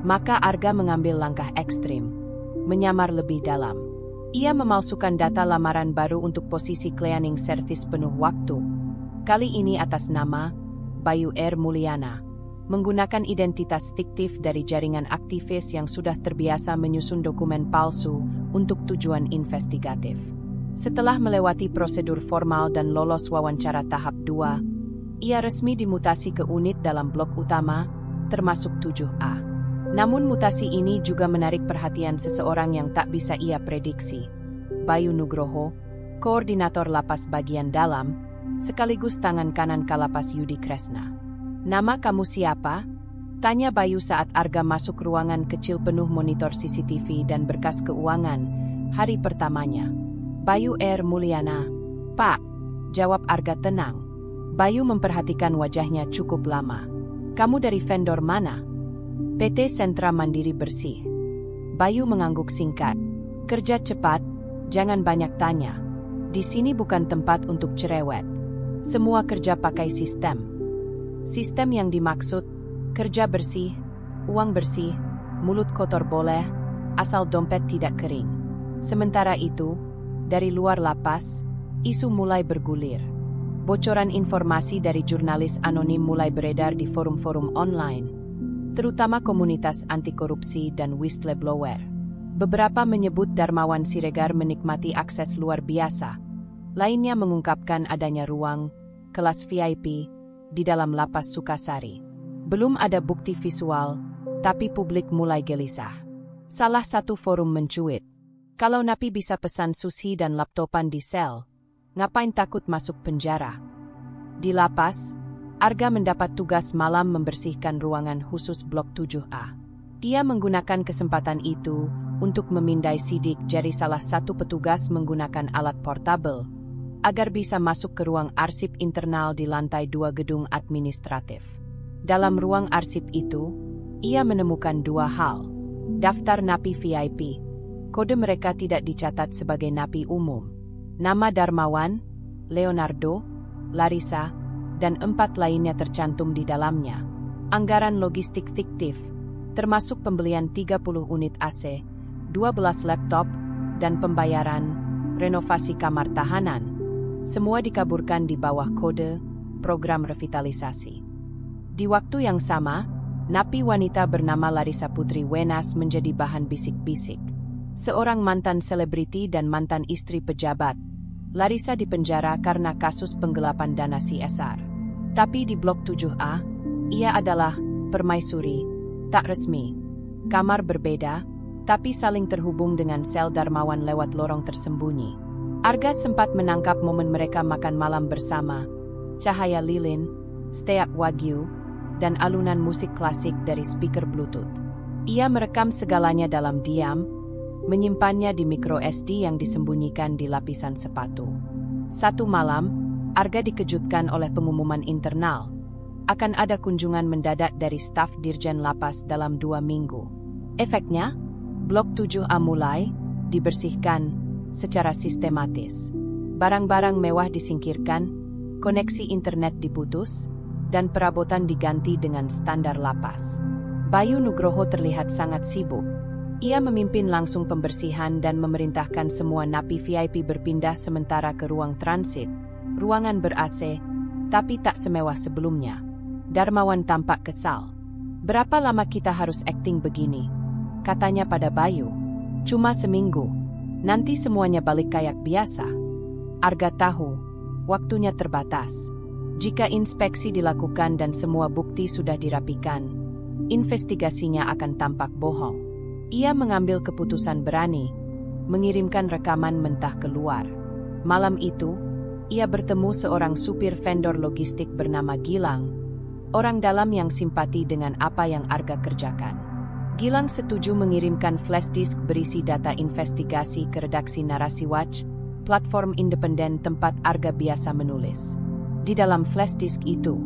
Maka Arga mengambil langkah ekstrim, menyamar lebih dalam. Ia memalsukan data lamaran baru untuk posisi cleaning service penuh waktu. Kali ini atas nama Bayu R. Mulyana, menggunakan identitas fiktif dari jaringan aktivis yang sudah terbiasa menyusun dokumen palsu untuk tujuan investigatif. Setelah melewati prosedur formal dan lolos wawancara tahap 2, ia resmi dimutasi ke unit dalam blok utama, termasuk 7A. Namun mutasi ini juga menarik perhatian seseorang yang tak bisa ia prediksi. Bayu Nugroho, koordinator lapas bagian dalam, sekaligus tangan kanan Kalapas Yudi Kresna. "Nama kamu siapa?" tanya Bayu saat Arga masuk ruangan kecil penuh monitor CCTV dan berkas keuangan, hari pertamanya. "Bayu R. Mulyana." "Pak," jawab Arga tenang. Bayu memperhatikan wajahnya cukup lama. Kamu dari vendor mana? PT Sentra Mandiri Bersih. Bayu mengangguk singkat. Kerja cepat, jangan banyak tanya. Di sini bukan tempat untuk cerewet. Semua kerja pakai sistem. Sistem yang dimaksud, kerja bersih, uang bersih, mulut kotor boleh, asal dompet tidak kering. Sementara itu, dari luar lapas, isu mulai bergulir. Bocoran informasi dari jurnalis anonim mulai beredar di forum-forum online, terutama komunitas anti korupsi dan whistleblower. Beberapa menyebut Darmawan Siregar menikmati akses luar biasa. Lainnya mengungkapkan adanya ruang, kelas VIP, di dalam lapas Sukasari. Belum ada bukti visual, tapi publik mulai gelisah. Salah satu forum mencuit, kalau Napi bisa pesan sushi dan laptopan di sel, ngapain takut masuk penjara? Di lapas, Arga mendapat tugas malam membersihkan ruangan khusus Blok 7A. Ia menggunakan kesempatan itu untuk memindai sidik jari salah satu petugas menggunakan alat portable, agar bisa masuk ke ruang arsip internal di lantai 2 gedung administratif. Dalam ruang arsip itu, ia menemukan 2 hal. Daftar napi VIP. Kode mereka tidak dicatat sebagai napi umum. Nama Darmawan, Leonardo, Larissa, dan 4 lainnya tercantum di dalamnya. Anggaran logistik fiktif, termasuk pembelian 30 unit AC, 12 laptop, dan pembayaran renovasi kamar tahanan. Semua dikaburkan di bawah kode program revitalisasi. Di waktu yang sama, napi wanita bernama Larissa Putri Wenas menjadi bahan bisik-bisik. Seorang mantan selebriti dan mantan istri pejabat, Larissa dipenjara karena kasus penggelapan dana CSR. Tapi di Blok 7A, ia adalah permaisuri, tak resmi. Kamar berbeda, tapi saling terhubung dengan sel Darmawan lewat lorong tersembunyi. Arga sempat menangkap momen mereka makan malam bersama, cahaya lilin, steak wagyu, dan alunan musik klasik dari speaker Bluetooth. Ia merekam segalanya dalam diam, menyimpannya di micro SD yang disembunyikan di lapisan sepatu. Satu malam, Arga dikejutkan oleh pengumuman internal. Akan ada kunjungan mendadak dari staf Dirjen Lapas dalam 2 minggu. Efeknya, Blok 7A mulai dibersihkan secara sistematis. Barang-barang mewah disingkirkan, koneksi internet diputus, dan perabotan diganti dengan standar lapas. Bayu Nugroho terlihat sangat sibuk. Ia memimpin langsung pembersihan dan memerintahkan semua napi VIP berpindah sementara ke ruang transit, ruangan ber-AC, tapi tak semewah sebelumnya. Darmawan tampak kesal. Berapa lama kita harus akting begini? Katanya pada Bayu. Cuma seminggu. Nanti semuanya balik kayak biasa. Arga tahu, waktunya terbatas. Jika inspeksi dilakukan dan semua bukti sudah dirapikan, investigasinya akan tampak bohong. Ia mengambil keputusan berani, mengirimkan rekaman mentah keluar. Malam itu, ia bertemu seorang supir vendor logistik bernama Gilang, orang dalam yang simpati dengan apa yang Arga kerjakan. Gilang setuju mengirimkan flash disk berisi data investigasi ke redaksi Narasi Watch, platform independen tempat Arga biasa menulis. Di dalam flash disk itu,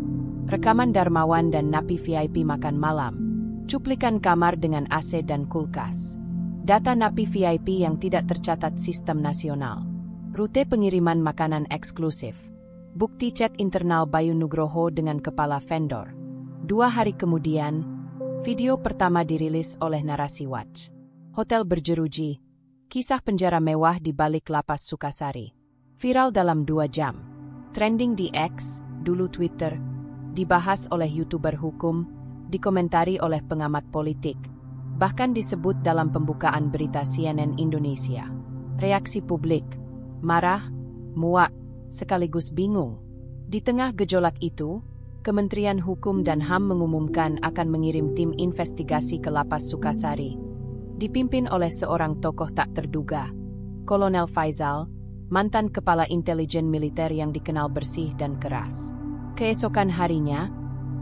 rekaman Darmawan dan napi VIP makan malam, cuplikan kamar dengan AC dan kulkas, data napi VIP yang tidak tercatat sistem nasional, rute pengiriman makanan eksklusif, bukti chat internal Bayu Nugroho dengan kepala vendor. 2 hari kemudian, video pertama dirilis oleh Narasi Watch. Hotel berjeruji, kisah penjara mewah di balik lapas Sukasari. Viral dalam 2 jam. Trending di X, dulu Twitter, dibahas oleh YouTuber hukum, dikomentari oleh pengamat politik, bahkan disebut dalam pembukaan berita CNN Indonesia. Reaksi publik, marah, muak, sekaligus bingung. Di tengah gejolak itu, Kementerian Hukum dan HAM mengumumkan akan mengirim tim investigasi ke Lapas Sukasari, dipimpin oleh seorang tokoh tak terduga, Kolonel Faizal, mantan kepala intelijen militer yang dikenal bersih dan keras. Keesokan harinya,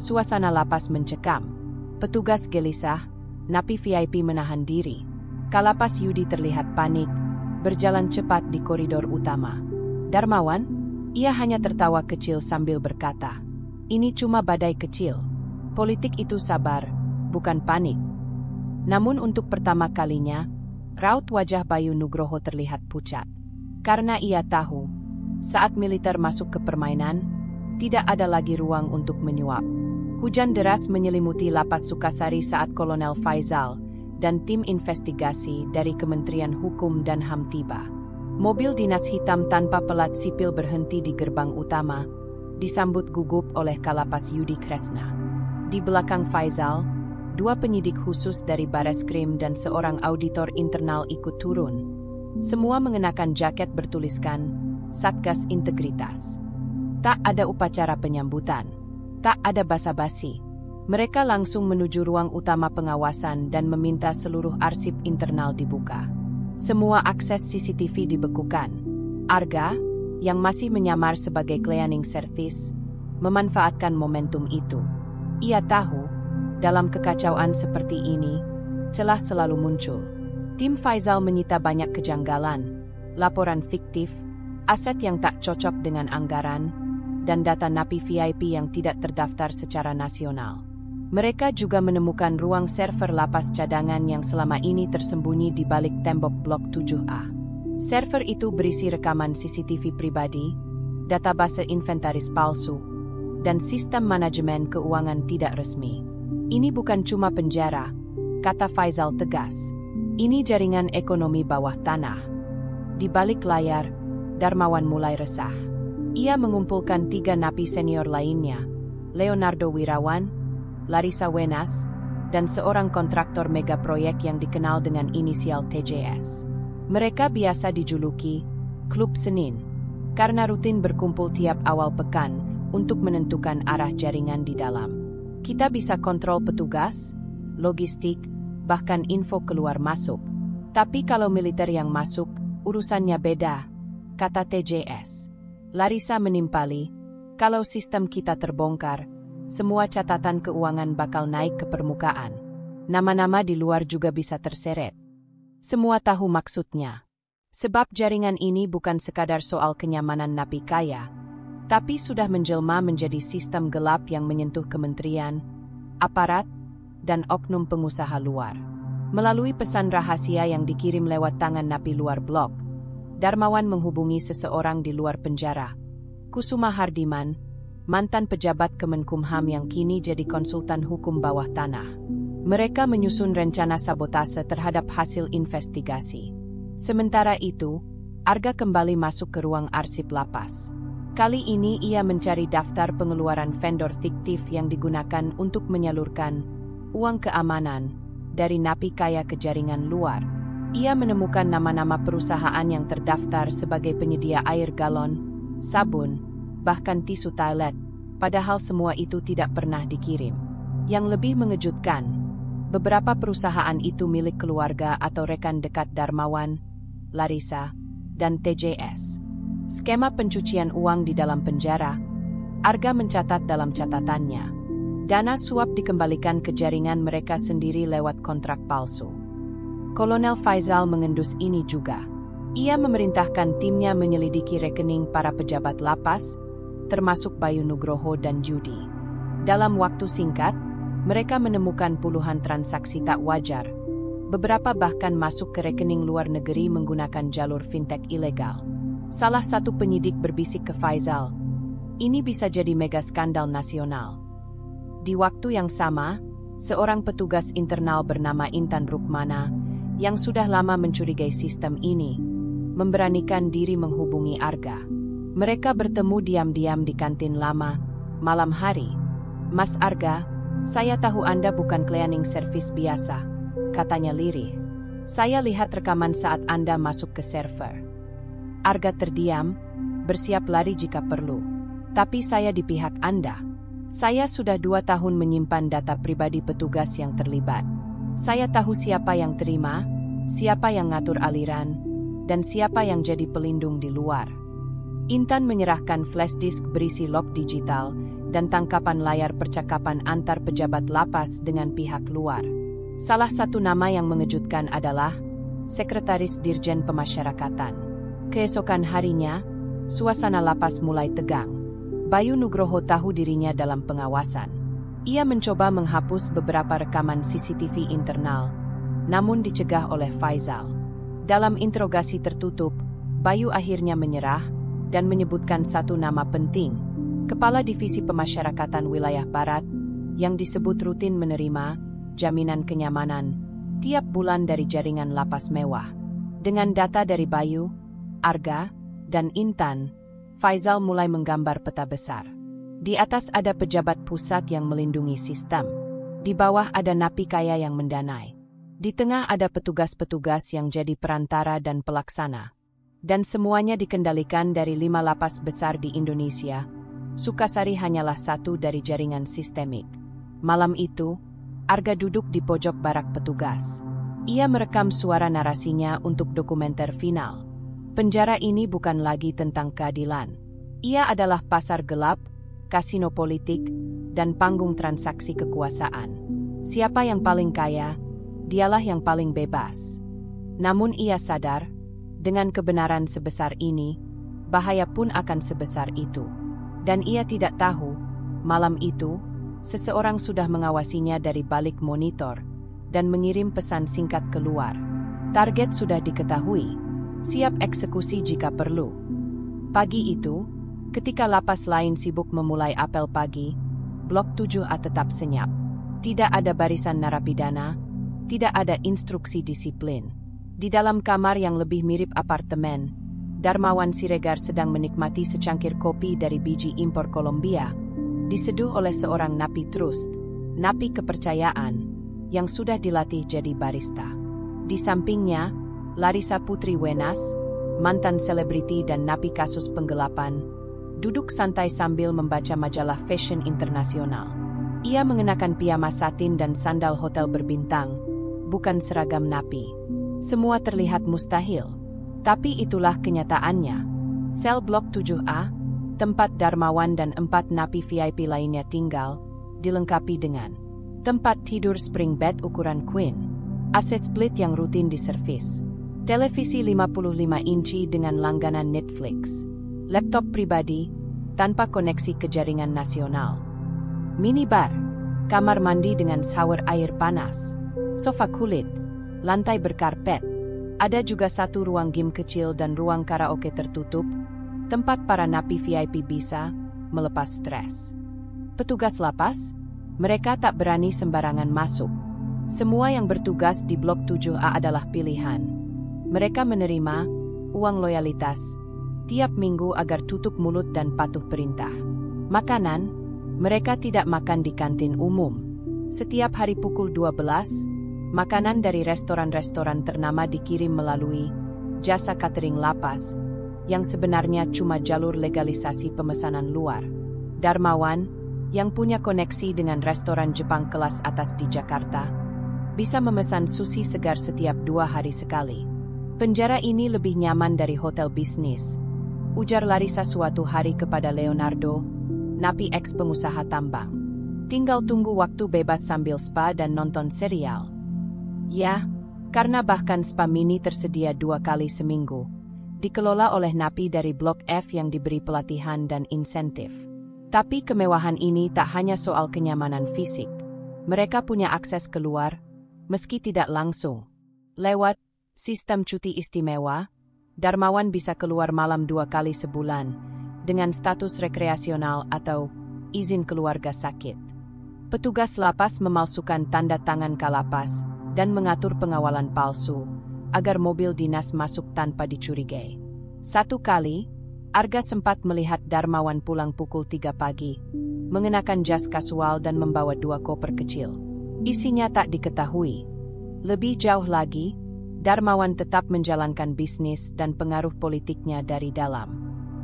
suasana lapas mencekam. Petugas gelisah, napi VIP menahan diri. Kalapas Yudi terlihat panik, berjalan cepat di koridor utama. Darmawan, ia hanya tertawa kecil sambil berkata, "Ini cuma badai kecil. Politik itu sabar, bukan panik. Namun untuk pertama kalinya, raut wajah Bayu Nugroho terlihat pucat. Karena ia tahu, saat militer masuk ke permainan, tidak ada lagi ruang untuk menyuap. Hujan deras menyelimuti lapas Sukasari saat Kolonel Faizal dan tim investigasi dari Kementerian Hukum dan HAM tiba. Mobil dinas hitam tanpa pelat sipil berhenti di gerbang utama, disambut gugup oleh Kalapas Yudi Kresna. Di belakang Faizal, 2 penyidik khusus dari Bareskrim dan seorang auditor internal ikut turun. Semua mengenakan jaket bertuliskan Satgas Integritas. Tak ada upacara penyambutan, tak ada basa-basi. Mereka langsung menuju ruang utama pengawasan dan meminta seluruh arsip internal dibuka. Semua akses CCTV dibekukan. Arga, yang masih menyamar sebagai cleaning service, memanfaatkan momentum itu. Ia tahu, dalam kekacauan seperti ini, celah selalu muncul. Tim Faizal menyita banyak kejanggalan, laporan fiktif, aset yang tak cocok dengan anggaran, dan data napi VIP yang tidak terdaftar secara nasional. Mereka juga menemukan ruang server lapas cadangan yang selama ini tersembunyi di balik tembok blok 7A. Server itu berisi rekaman CCTV pribadi, database inventaris palsu, dan sistem manajemen keuangan tidak resmi. Ini bukan cuma penjara, kata Faizal tegas. Ini jaringan ekonomi bawah tanah. Di balik layar, Darmawan mulai resah. Ia mengumpulkan 3 napi senior lainnya, Leonardo Wirawan, Larissa Wenas, dan seorang kontraktor mega proyek yang dikenal dengan inisial TJS. Mereka biasa dijuluki Klub Senin, karena rutin berkumpul tiap awal pekan untuk menentukan arah jaringan di dalam. Kita bisa kontrol petugas, logistik, bahkan info keluar masuk. Tapi kalau militer yang masuk, urusannya beda, kata TJS. Larissa menimpali, kalau sistem kita terbongkar, semua catatan keuangan bakal naik ke permukaan. Nama-nama di luar juga bisa terseret. Semua tahu maksudnya. Sebab jaringan ini bukan sekadar soal kenyamanan napi kaya, tapi sudah menjelma menjadi sistem gelap yang menyentuh kementerian, aparat, dan oknum pengusaha luar. Melalui pesan rahasia yang dikirim lewat tangan napi luar blok, Darmawan menghubungi seseorang di luar penjara, Kusuma Hardiman, mantan pejabat Kemenkumham yang kini jadi konsultan hukum bawah tanah. Mereka menyusun rencana sabotase terhadap hasil investigasi. Sementara itu, Arga kembali masuk ke ruang arsip lapas. Kali ini ia mencari daftar pengeluaran vendor fiktif yang digunakan untuk menyalurkan uang keamanan dari napi kaya ke jaringan luar. Ia menemukan nama-nama perusahaan yang terdaftar sebagai penyedia air galon, sabun, bahkan tisu toilet, padahal semua itu tidak pernah dikirim. Yang lebih mengejutkan, beberapa perusahaan itu milik keluarga atau rekan dekat Darmawan, Larissa, dan TJS. Skema pencucian uang di dalam penjara, Arga mencatat dalam catatannya. Dana suap dikembalikan ke jaringan mereka sendiri lewat kontrak palsu. Kolonel Faizal mengendus ini juga. Ia memerintahkan timnya menyelidiki rekening para pejabat lapas, termasuk Bayu Nugroho dan Yudi. Dalam waktu singkat, mereka menemukan puluhan transaksi tak wajar. Beberapa bahkan masuk ke rekening luar negeri menggunakan jalur fintech ilegal. Salah satu penyidik berbisik ke Faizal, ini bisa jadi mega skandal nasional. Di waktu yang sama, seorang petugas internal bernama Intan Rukmana, yang sudah lama mencurigai sistem ini, memberanikan diri menghubungi Arga. Mereka bertemu diam-diam di kantin lama, malam hari. Mas Arga, saya tahu Anda bukan cleaning service biasa, katanya lirih. Saya lihat rekaman saat Anda masuk ke server. Arga terdiam, bersiap lari jika perlu. Tapi saya di pihak Anda. Saya sudah 2 tahun menyimpan data pribadi petugas yang terlibat. Saya tahu siapa yang terima, siapa yang ngatur aliran, dan siapa yang jadi pelindung di luar. Intan menyerahkan flash disk berisi log digital dan tangkapan layar percakapan antar pejabat lapas dengan pihak luar. Salah satu nama yang mengejutkan adalah Sekretaris Dirjen Pemasyarakatan. Keesokan harinya, suasana lapas mulai tegang. Bayu Nugroho tahu dirinya dalam pengawasan. Ia mencoba menghapus beberapa rekaman CCTV internal, namun dicegah oleh Faizal. Dalam interogasi tertutup, Bayu akhirnya menyerah dan menyebutkan satu nama penting, Kepala Divisi Pemasyarakatan Wilayah Barat, yang disebut rutin menerima jaminan kenyamanan tiap bulan dari jaringan lapas mewah. Dengan data dari Bayu, Arga, dan Intan, Faizal mulai menggambar peta besar. Di atas ada pejabat pusat yang melindungi sistem. Di bawah ada napi kaya yang mendanai. Di tengah ada petugas-petugas yang jadi perantara dan pelaksana. Dan semuanya dikendalikan dari 5 lapas besar di Indonesia. Sukasari hanyalah satu dari jaringan sistemik. Malam itu, Arga duduk di pojok barak petugas. Ia merekam suara narasinya untuk dokumenter final. Penjara ini bukan lagi tentang keadilan. Ia adalah pasar gelap, kasino politik, dan panggung transaksi kekuasaan. Siapa yang paling kaya, dialah yang paling bebas. Namun ia sadar, dengan kebenaran sebesar ini, bahaya pun akan sebesar itu. Dan ia tidak tahu, malam itu, seseorang sudah mengawasinya dari balik monitor dan mengirim pesan singkat keluar. Target sudah diketahui, siap eksekusi jika perlu. Pagi itu, ketika lapas lain sibuk memulai apel pagi, Blok 7A tetap senyap. Tidak ada barisan narapidana, tidak ada instruksi disiplin. Di dalam kamar yang lebih mirip apartemen, Darmawan Siregar sedang menikmati secangkir kopi dari biji impor Kolombia, diseduh oleh seorang napi trust, napi kepercayaan, yang sudah dilatih jadi barista. Di sampingnya, Larissa Putri Wenas, mantan selebriti dan napi kasus penggelapan, duduk santai sambil membaca majalah fashion internasional. Ia mengenakan piyama satin dan sandal hotel berbintang, bukan seragam napi. Semua terlihat mustahil, tapi itulah kenyataannya. Sel Blok 7A, tempat Darmawan dan 4 napi VIP lainnya tinggal, dilengkapi dengan tempat tidur spring bed ukuran queen, AC split yang rutin diservis, televisi 55 inci dengan langganan Netflix, laptop pribadi, tanpa koneksi ke jaringan nasional, minibar, kamar mandi dengan shower air panas, sofa kulit, lantai berkarpet. Ada juga satu ruang game kecil dan ruang karaoke tertutup, tempat para napi VIP bisa melepas stres. Petugas lapas, mereka tak berani sembarangan masuk. Semua yang bertugas di Blok 7A adalah pilihan. Mereka menerima uang loyalitas tiap minggu agar tutup mulut dan patuh perintah. Makanan, mereka tidak makan di kantin umum. Setiap hari pukul 12, makanan dari restoran-restoran ternama dikirim melalui jasa catering lapas, yang sebenarnya cuma jalur legalisasi pemesanan luar. Darmawan, yang punya koneksi dengan restoran Jepang kelas atas di Jakarta, bisa memesan sushi segar setiap 2 hari sekali. Penjara ini lebih nyaman dari hotel bisnis, ujar Larissa suatu hari kepada Leonardo, napi eks pengusaha tambang. Tinggal tunggu waktu bebas sambil spa dan nonton serial. Ya, karena bahkan spa mini tersedia 2 kali seminggu, dikelola oleh napi dari Blok F yang diberi pelatihan dan insentif. Tapi kemewahan ini tak hanya soal kenyamanan fisik. Mereka punya akses keluar, meski tidak langsung. Lewat sistem cuti istimewa, Darmawan bisa keluar malam 2 kali sebulan, dengan status rekreasional atau izin keluarga sakit. Petugas lapas memalsukan tanda tangan kalapas dan mengatur pengawalan palsu, agar mobil dinas masuk tanpa dicurigai. Satu kali, Arga sempat melihat Darmawan pulang pukul 3 pagi, mengenakan jas kasual dan membawa 2 koper kecil. Isinya tak diketahui. Lebih jauh lagi, Darmawan tetap menjalankan bisnis dan pengaruh politiknya dari dalam.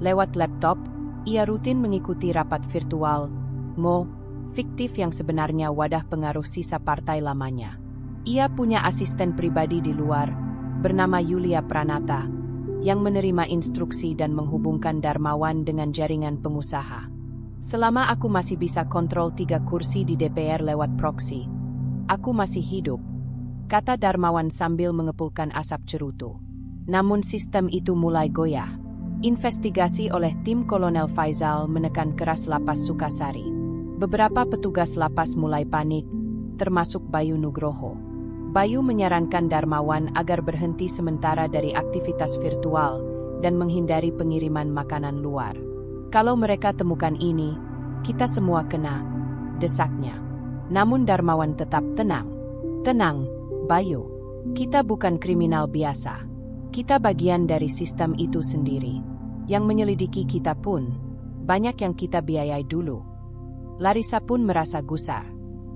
Lewat laptop, ia rutin mengikuti rapat virtual, fiktif yang sebenarnya wadah pengaruh sisa partai lamanya. Ia punya asisten pribadi di luar, bernama Yulia Pranata, yang menerima instruksi dan menghubungkan Darmawan dengan jaringan pengusaha. Selama aku masih bisa kontrol 3 kursi di DPR lewat proksi, aku masih hidup, kata Darmawan sambil mengepulkan asap cerutu. Namun sistem itu mulai goyah. Investigasi oleh tim Kolonel Faizal menekan keras lapas Sukasari. Beberapa petugas lapas mulai panik, termasuk Bayu Nugroho. Bayu menyarankan Darmawan agar berhenti sementara dari aktivitas virtual dan menghindari pengiriman makanan luar. Kalau mereka temukan ini, kita semua kena, desaknya. Namun Darmawan tetap tenang. Tenang, Bayu. Kita bukan kriminal biasa. Kita bagian dari sistem itu sendiri. Yang menyelidiki kita pun, banyak yang kita biayai dulu. Larissa pun merasa gusar.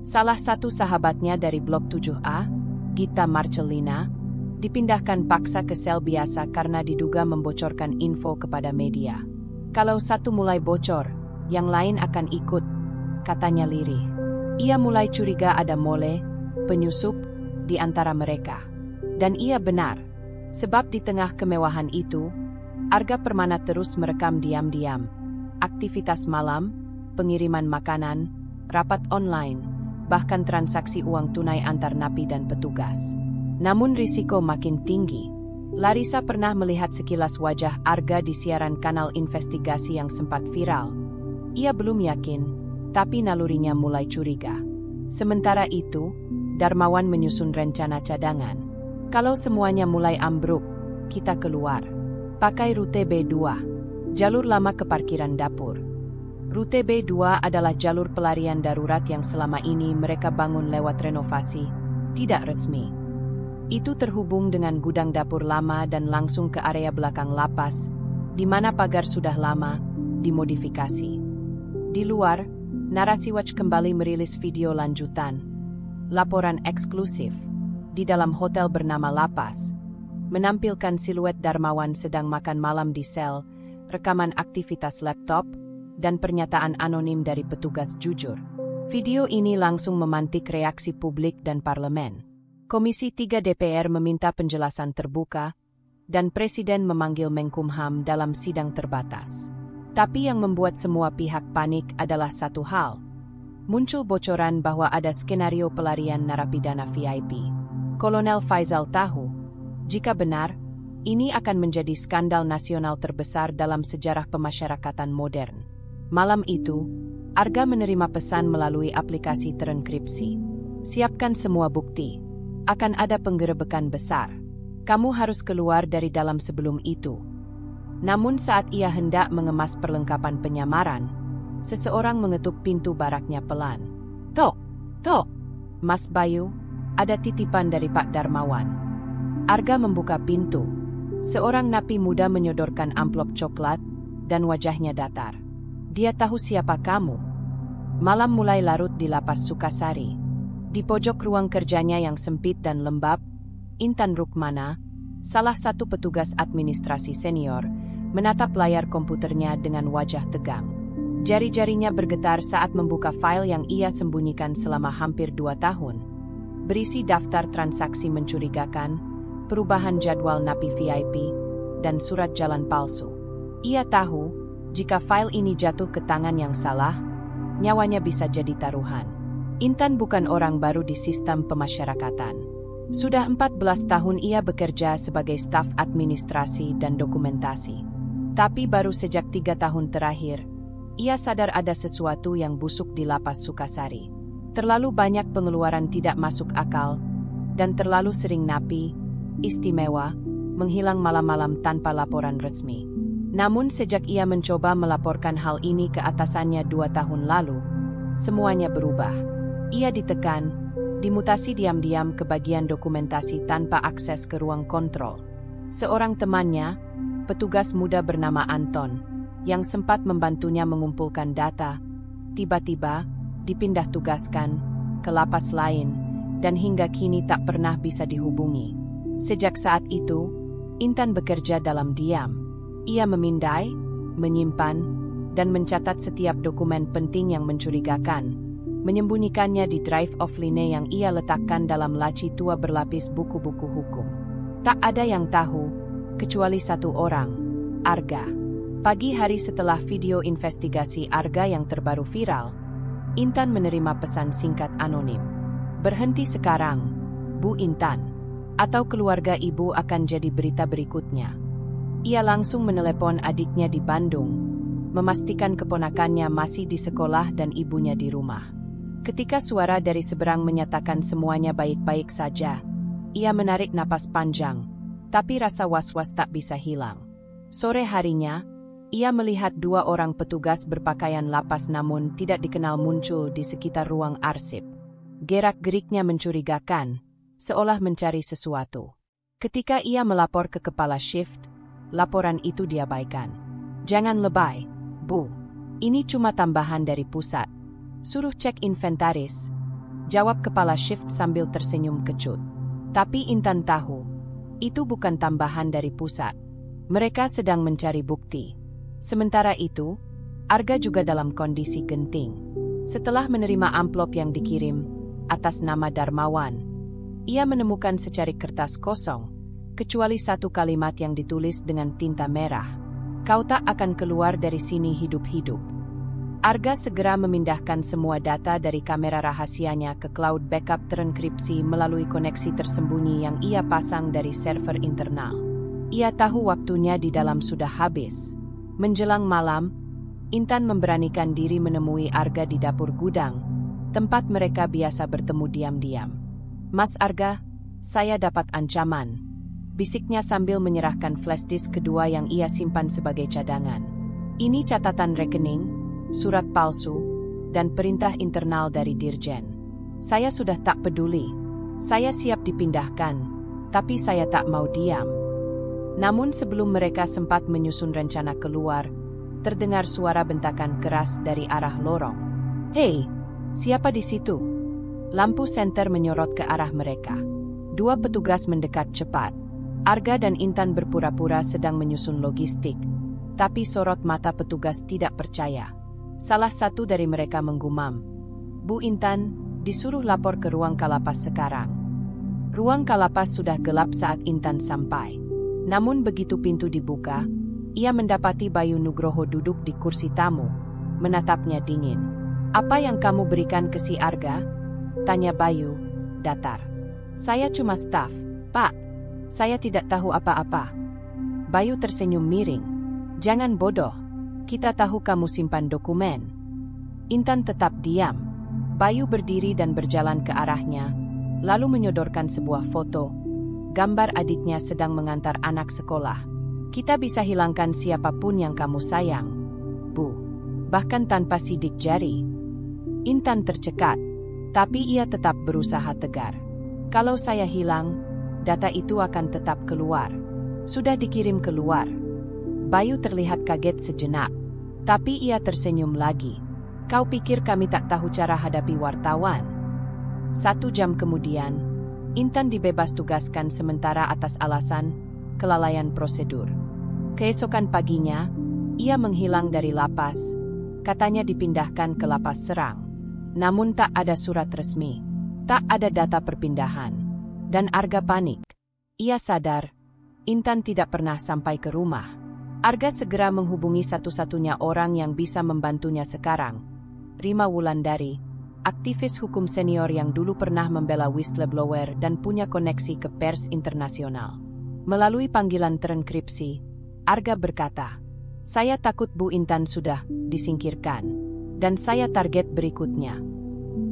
Salah satu sahabatnya dari Blok 7A, Gita Marcelina, dipindahkan paksa ke sel biasa karena diduga membocorkan info kepada media. Kalau satu mulai bocor, yang lain akan ikut, katanya lirih. Ia mulai curiga ada mole, penyusup, di antara mereka. Dan ia benar, sebab di tengah kemewahan itu, Arga Permana terus merekam diam-diam. Aktivitas malam, pengiriman makanan, rapat online, bahkan transaksi uang tunai antar napi dan petugas. Namun risiko makin tinggi. Larissa pernah melihat sekilas wajah Arga di siaran kanal investigasi yang sempat viral. Ia belum yakin, tapi nalurinya mulai curiga. Sementara itu, Darmawan menyusun rencana cadangan. Kalau semuanya mulai ambruk, kita keluar. Pakai rute B2, jalur lama ke parkiran dapur. Rute B2 adalah jalur pelarian darurat yang selama ini mereka bangun lewat renovasi, tidak resmi. Itu terhubung dengan gudang dapur lama dan langsung ke area belakang lapas, di mana pagar sudah lama dimodifikasi. Di luar, Narasi Watch kembali merilis video lanjutan, laporan eksklusif, di dalam hotel bernama Lapas, menampilkan siluet Darmawan sedang makan malam di sel, rekaman aktivitas laptop, dan pernyataan anonim dari petugas jujur. Video ini langsung memantik reaksi publik dan parlemen. Komisi 3 DPR meminta penjelasan terbuka, dan Presiden memanggil Menkumham dalam sidang terbatas. Tapi yang membuat semua pihak panik adalah satu hal. Muncul bocoran bahwa ada skenario pelarian narapidana VIP. Kolonel Faisal tahu, jika benar, ini akan menjadi skandal nasional terbesar dalam sejarah pemasyarakatan modern. Malam itu, Arga menerima pesan melalui aplikasi terenkripsi. Siapkan semua bukti. Akan ada penggerebekan besar. Kamu harus keluar dari dalam sebelum itu. Namun saat ia hendak mengemas perlengkapan penyamaran, seseorang mengetuk pintu baraknya pelan. Tok, tok, Mas Bayu, ada titipan dari Pak Darmawan. Arga membuka pintu. Seorang napi muda menyodorkan amplop coklat, dan wajahnya datar. Dia tahu siapa kamu. Malam mulai larut di Lapas Sukasari. Di pojok ruang kerjanya yang sempit dan lembab, Intan Rukmana, salah satu petugas administrasi senior, menatap layar komputernya dengan wajah tegang. Jari-jarinya bergetar saat membuka file yang ia sembunyikan selama hampir 2 tahun. Berisi daftar transaksi mencurigakan, perubahan jadwal napi VIP, dan surat jalan palsu. Ia tahu, jika file ini jatuh ke tangan yang salah, nyawanya bisa jadi taruhan. Intan bukan orang baru di sistem pemasyarakatan. Sudah 14 tahun ia bekerja sebagai staf administrasi dan dokumentasi. Tapi baru sejak 3 tahun terakhir, ia sadar ada sesuatu yang busuk di Lapas Sukasari. Terlalu banyak pengeluaran tidak masuk akal, dan terlalu sering napi, istimewa, menghilang malam-malam tanpa laporan resmi. Namun sejak ia mencoba melaporkan hal ini ke atasannya 2 tahun lalu, semuanya berubah. Ia ditekan, dimutasi diam-diam ke bagian dokumentasi tanpa akses ke ruang kontrol. Seorang temannya, petugas muda bernama Anton, yang sempat membantunya mengumpulkan data, tiba-tiba dipindah tugaskan ke lapas lain, dan hingga kini tak pernah bisa dihubungi. Sejak saat itu, Intan bekerja dalam diam. Ia memindai, menyimpan, dan mencatat setiap dokumen penting yang mencurigakan, menyembunyikannya di drive offline yang ia letakkan dalam laci tua berlapis buku-buku hukum. Tak ada yang tahu, kecuali satu orang, Arga. Pagi hari setelah video investigasi Arga yang terbaru viral, Intan menerima pesan singkat anonim. Berhenti sekarang, Bu Intan, atau keluarga ibu akan jadi berita berikutnya. Ia langsung menelepon adiknya di Bandung, memastikan keponakannya masih di sekolah dan ibunya di rumah. Ketika suara dari seberang menyatakan semuanya baik-baik saja, ia menarik napas panjang, tapi rasa was-was tak bisa hilang. Sore harinya, ia melihat 2 orang petugas berpakaian lapas namun tidak dikenal muncul di sekitar ruang arsip. Gerak-geriknya mencurigakan, seolah mencari sesuatu. Ketika ia melapor ke kepala shift, laporan itu diabaikan. "Jangan lebay, Bu. Ini cuma tambahan dari pusat. Suruh cek inventaris," jawab kepala shift sambil tersenyum kecut. Tapi Intan tahu, itu bukan tambahan dari pusat. Mereka sedang mencari bukti. Sementara itu, Arga juga dalam kondisi genting. Setelah menerima amplop yang dikirim atas nama Darmawan, ia menemukan secarik kertas kosong, kecuali satu kalimat yang ditulis dengan tinta merah. "Kau tak akan keluar dari sini hidup-hidup." Arga segera memindahkan semua data dari kamera rahasianya ke cloud backup terenkripsi melalui koneksi tersembunyi yang ia pasang dari server internal. Ia tahu waktunya di dalam sudah habis. Menjelang malam, Intan memberanikan diri menemui Arga di dapur gudang, tempat mereka biasa bertemu diam-diam. "Mas Arga, saya dapat ancaman," bisiknya sambil menyerahkan flash disk kedua yang ia simpan sebagai cadangan. "Ini catatan rekening, surat palsu, dan perintah internal dari Dirjen. Saya sudah tak peduli. Saya siap dipindahkan, tapi saya tak mau diam." Namun sebelum mereka sempat menyusun rencana keluar, terdengar suara bentakan keras dari arah lorong. "Hei, siapa di situ?" Lampu senter menyorot ke arah mereka. 2 petugas mendekat cepat. Arga dan Intan berpura-pura sedang menyusun logistik, tapi sorot mata petugas tidak percaya. Salah satu dari mereka menggumam, "Bu Intan, disuruh lapor ke ruang kalapas sekarang." Ruang kalapas sudah gelap saat Intan sampai. Namun begitu pintu dibuka, ia mendapati Bayu Nugroho duduk di kursi tamu, menatapnya dingin. "Apa yang kamu berikan ke si Arga?" tanya Bayu, datar. "Saya cuma staf, Pak. Saya tidak tahu apa-apa." Bayu tersenyum miring. "Jangan bodoh. Kita tahu kamu simpan dokumen." Intan tetap diam. Bayu berdiri dan berjalan ke arahnya, lalu menyodorkan sebuah foto. Gambar adiknya sedang mengantar anak sekolah. "Kita bisa hilangkan siapapun yang kamu sayang, Bu. Bahkan tanpa sidik jari." Intan tercekat, tapi ia tetap berusaha tegar. "Kalau saya hilang, data itu akan tetap keluar. Sudah dikirim keluar." Bayu terlihat kaget sejenak, tapi ia tersenyum lagi. "Kau pikir kami tak tahu cara hadapi wartawan?" 1 jam kemudian, Intan dibebas tugaskan sementara atas alasan kelalaian prosedur. Keesokan paginya, ia menghilang dari lapas. Katanya dipindahkan ke lapas Serang. Namun tak ada surat resmi, tak ada data perpindahan. Dan Arga panik. Ia sadar, Intan tidak pernah sampai ke rumah. Arga segera menghubungi satu-satunya orang yang bisa membantunya sekarang, Rima Wulandari, aktivis hukum senior yang dulu pernah membela whistleblower dan punya koneksi ke pers internasional. Melalui panggilan terenkripsi, Arga berkata, "Saya takut Bu Intan sudah disingkirkan, dan saya target berikutnya."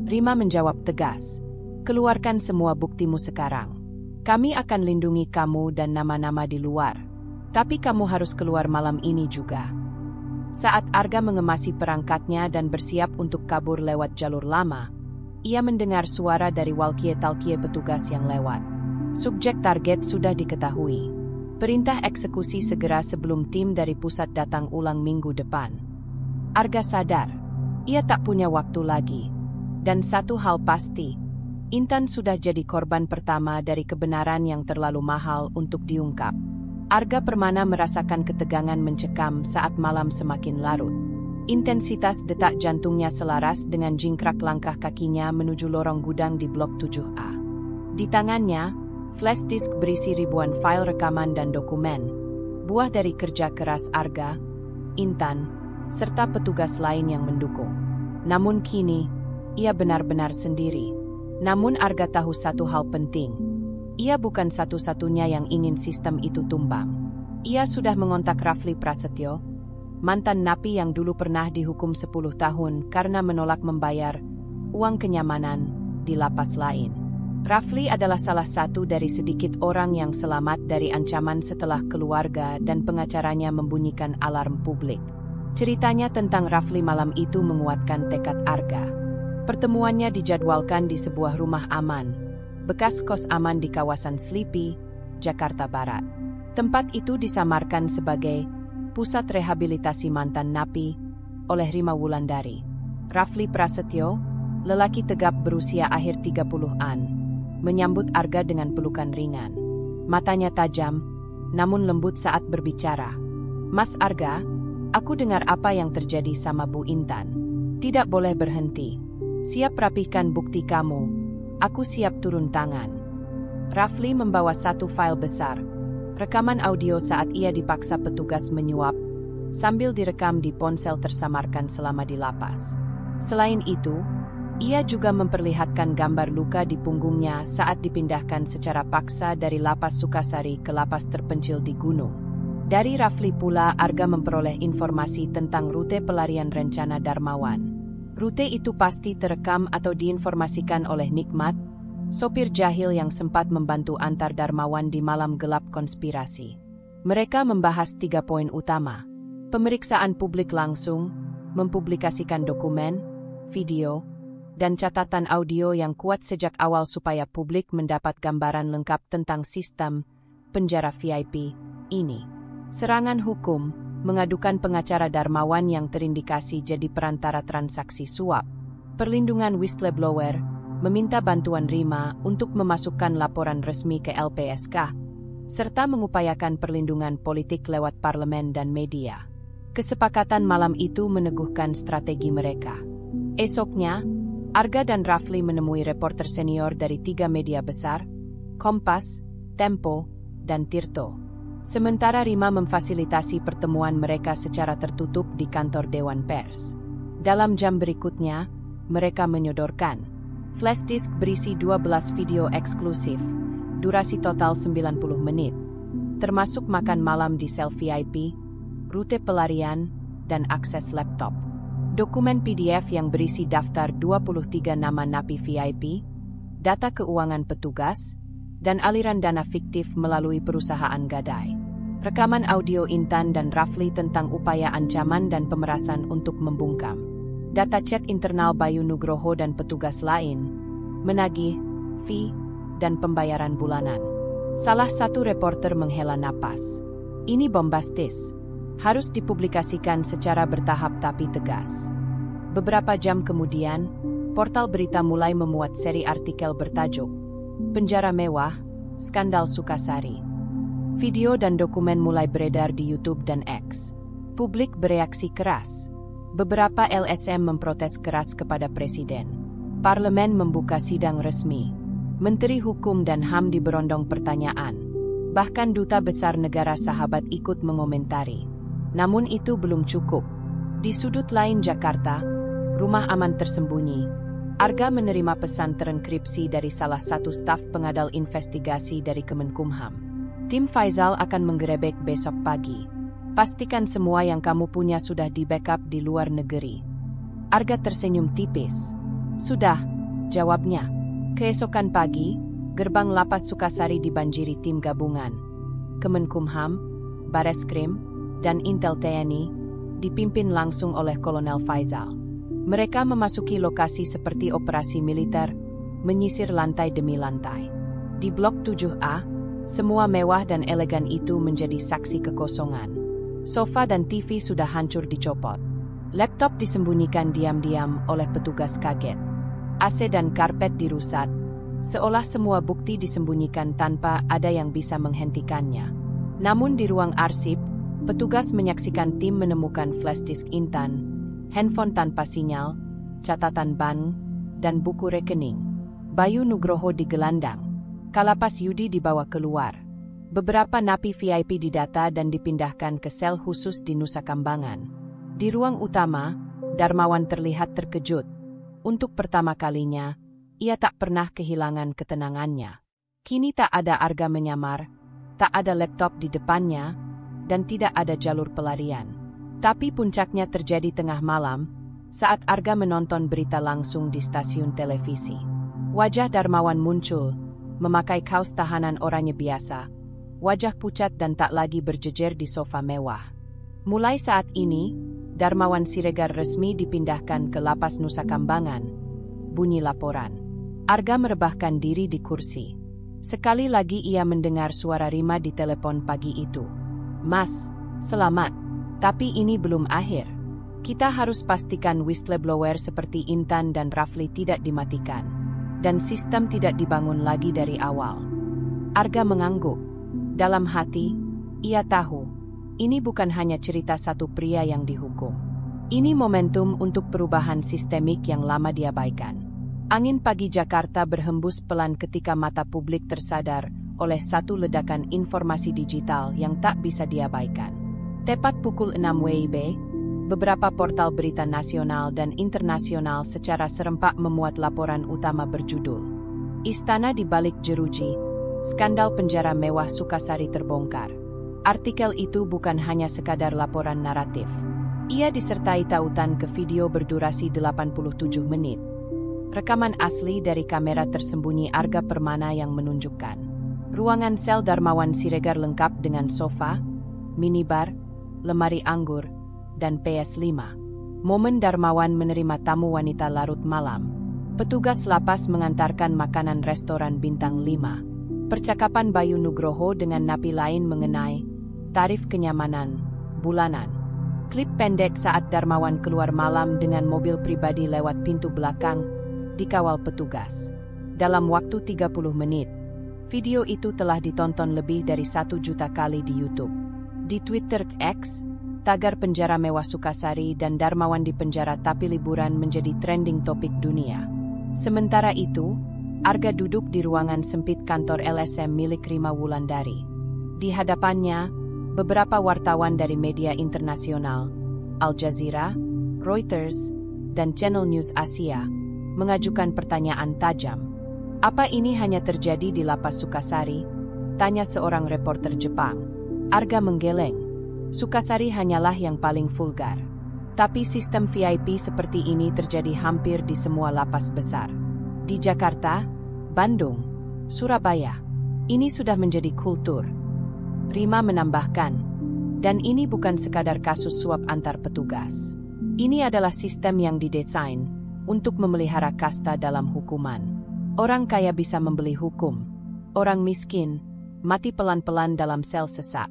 Rima menjawab tegas, "Keluarkan semua buktimu sekarang. Kami akan lindungi kamu dan nama-nama di luar. Tapi kamu harus keluar malam ini juga." Saat Arga mengemasi perangkatnya dan bersiap untuk kabur lewat jalur lama, ia mendengar suara dari walkie-talkie petugas yang lewat. Subjek target sudah diketahui. Perintah eksekusi segera sebelum tim dari pusat datang ulang minggu depan. Arga sadar, ia tak punya waktu lagi. Dan satu hal pasti, Intan sudah jadi korban pertama dari kebenaran yang terlalu mahal untuk diungkap. Arga Permana merasakan ketegangan mencekam saat malam semakin larut. Intensitas detak jantungnya selaras dengan jingkrak langkah kakinya menuju lorong gudang di Blok 7A. Di tangannya, flash disk berisi ribuan file rekaman dan dokumen, buah dari kerja keras Arga, Intan, serta petugas lain yang mendukung. Namun kini, ia benar-benar sendiri. Namun Arga tahu satu hal penting. Ia bukan satu-satunya yang ingin sistem itu tumbang. Ia sudah mengontak Rafli Prasetyo, mantan napi yang dulu pernah dihukum 10 tahun karena menolak membayar uang kenyamanan di lapas lain. Rafli adalah salah satu dari sedikit orang yang selamat dari ancaman setelah keluarga dan pengacaranya membunyikan alarm publik. Ceritanya tentang Rafli malam itu menguatkan tekad Arga. Pertemuannya dijadwalkan di sebuah rumah aman, bekas kos aman di kawasan Slipi, Jakarta Barat. Tempat itu disamarkan sebagai pusat rehabilitasi mantan napi oleh Rima Wulandari. Rafli Prasetyo, lelaki tegap berusia akhir 30-an, menyambut Arga dengan pelukan ringan. Matanya tajam, namun lembut saat berbicara. "Mas Arga, aku dengar apa yang terjadi sama Bu Intan. Tidak boleh berhenti. Siap rapihkan bukti kamu. Aku siap turun tangan." Rafli membawa satu file besar, rekaman audio saat ia dipaksa petugas menyuap, sambil direkam di ponsel tersamarkan selama di lapas. Selain itu, ia juga memperlihatkan gambar luka di punggungnya saat dipindahkan secara paksa dari lapas Sukasari ke lapas terpencil di gunung. Dari Rafli pula Arga memperoleh informasi tentang rute pelarian rencana Darmawan. Rute itu pasti terekam atau diinformasikan oleh Nikmat, sopir jahil yang sempat membantu antar Darmawan di malam gelap konspirasi. Mereka membahas 3 poin utama: pemeriksaan publik langsung, mempublikasikan dokumen, video, dan catatan audio yang kuat sejak awal supaya publik mendapat gambaran lengkap tentang sistem penjara VIP ini. Serangan hukum, mengadukan pengacara Darmawan yang terindikasi jadi perantara transaksi suap. Perlindungan whistleblower, meminta bantuan Rima untuk memasukkan laporan resmi ke LPSK, serta mengupayakan perlindungan politik lewat parlemen dan media. Kesepakatan malam itu meneguhkan strategi mereka. Esoknya, Arga dan Rafli menemui reporter senior dari 3 media besar, Kompas, Tempo, dan Tirto. Sementara Rima memfasilitasi pertemuan mereka secara tertutup di kantor Dewan Pers. Dalam jam berikutnya, mereka menyodorkan flash disk berisi 12 video eksklusif, durasi total 90 menit, termasuk makan malam di sel VIP, rute pelarian, dan akses laptop. Dokumen PDF yang berisi daftar 23 nama napi VIP, data keuangan petugas, dan aliran dana fiktif melalui perusahaan gadai. Rekaman audio Intan dan Rafli tentang upaya ancaman dan pemerasan untuk membungkam. Data chat internal Bayu Nugroho dan petugas lain, menagih, fee, dan pembayaran bulanan. Salah satu reporter menghela napas. "Ini bombastis. Harus dipublikasikan secara bertahap tapi tegas." Beberapa jam kemudian, portal berita mulai memuat seri artikel bertajuk "Penjara Mewah, Skandal Sukasari". Video dan dokumen mulai beredar di YouTube dan X. Publik bereaksi keras. Beberapa LSM memprotes keras kepada Presiden. Parlemen membuka sidang resmi. Menteri Hukum dan HAM diberondong pertanyaan. Bahkan Duta Besar Negara Sahabat ikut mengomentari. Namun itu belum cukup. Di sudut lain Jakarta, rumah aman tersembunyi, Arga menerima pesan terenkripsi dari salah satu staf pengadal investigasi dari Kemenkumham. "Tim Faisal akan menggerebek besok pagi. Pastikan semua yang kamu punya sudah di-backup di luar negeri." Arga tersenyum tipis. "Sudah," jawabnya. Keesokan pagi, gerbang lapas Sukasari dibanjiri tim gabungan. Kemenkumham, Bareskrim, dan Intel TNI, dipimpin langsung oleh Kolonel Faisal. Mereka memasuki lokasi seperti operasi militer, menyisir lantai demi lantai. Di Blok 7A, semua mewah dan elegan itu menjadi saksi kekosongan. Sofa dan TV sudah hancur dicopot. Laptop disembunyikan diam-diam oleh petugas kaget. AC dan karpet dirusak, seolah semua bukti disembunyikan tanpa ada yang bisa menghentikannya. Namun di ruang arsip, petugas menyaksikan tim menemukan flash disk Intan, handphone tanpa sinyal, catatan bank, dan buku rekening. Bayu Nugroho digelandang. Kalapas Yudi dibawa keluar. Beberapa napi VIP didata dan dipindahkan ke sel khusus di Nusa Kambangan. Di ruang utama, Darmawan terlihat terkejut. Untuk pertama kalinya, ia tak pernah kehilangan ketenangannya. Kini tak ada Arga menyamar, tak ada laptop di depannya, dan tidak ada jalur pelarian. Tapi puncaknya terjadi tengah malam, saat Arga menonton berita langsung di stasiun televisi. Wajah Darmawan muncul, memakai kaos tahanan oranye biasa, wajah pucat dan tak lagi berjejer di sofa mewah. Mulai saat ini, Darmawan Siregar resmi dipindahkan ke Lapas Nusa Kambangan. Bunyi laporan. Arga merebahkan diri di kursi. Sekali lagi ia mendengar suara Rima di telepon pagi itu. "Mas, selamat. Tapi ini belum akhir. Kita harus pastikan whistleblower seperti Intan dan Rafli tidak dimatikan. Dan sistem tidak dibangun lagi dari awal." Arga mengangguk. Dalam hati, ia tahu, ini bukan hanya cerita satu pria yang dihukum. Ini momentum untuk perubahan sistemik yang lama diabaikan. Angin pagi Jakarta berhembus pelan ketika mata publik tersadar oleh satu ledakan informasi digital yang tak bisa diabaikan. Tepat pukul 6 WIB, beberapa portal berita nasional dan internasional secara serempak memuat laporan utama berjudul "Istana di Balik Jeruji, Skandal Penjara Mewah Sukasari Terbongkar." Artikel itu bukan hanya sekadar laporan naratif. Ia disertai tautan ke video berdurasi 87 menit. Rekaman asli dari kamera tersembunyi Arga Permana yang menunjukkan ruangan sel Darmawan Siregar lengkap dengan sofa, minibar, lemari anggur, dan PS5. Momen Darmawan menerima tamu wanita larut malam. Petugas lapas mengantarkan makanan restoran bintang 5. Percakapan Bayu Nugroho dengan napi lain mengenai tarif kenyamanan bulanan. Klip pendek saat Darmawan keluar malam dengan mobil pribadi lewat pintu belakang dikawal petugas. Dalam waktu 30 menit, video itu telah ditonton lebih dari 1 juta kali di YouTube. Di Twitter X, tagar penjara mewah Sukasari dan Darmawan di penjara tapi liburan menjadi trending topik dunia. Sementara itu, Arga duduk di ruangan sempit kantor LSM milik Rima Wulandari. Di hadapannya, beberapa wartawan dari media internasional, Al Jazeera, Reuters, dan Channel News Asia, mengajukan pertanyaan tajam. "Apa ini hanya terjadi di Lapas Sukasari?" tanya seorang reporter Jepang. Arga menggeleng. Sukasari hanyalah yang paling vulgar. Tapi sistem VIP seperti ini terjadi hampir di semua lapas besar. Di Jakarta, Bandung, Surabaya. Ini sudah menjadi kultur. Rima menambahkan, dan ini bukan sekadar kasus suap antar petugas. Ini adalah sistem yang didesain untuk memelihara kasta dalam hukuman. Orang kaya bisa membeli hukum. Orang miskin mati pelan-pelan dalam sel sesak.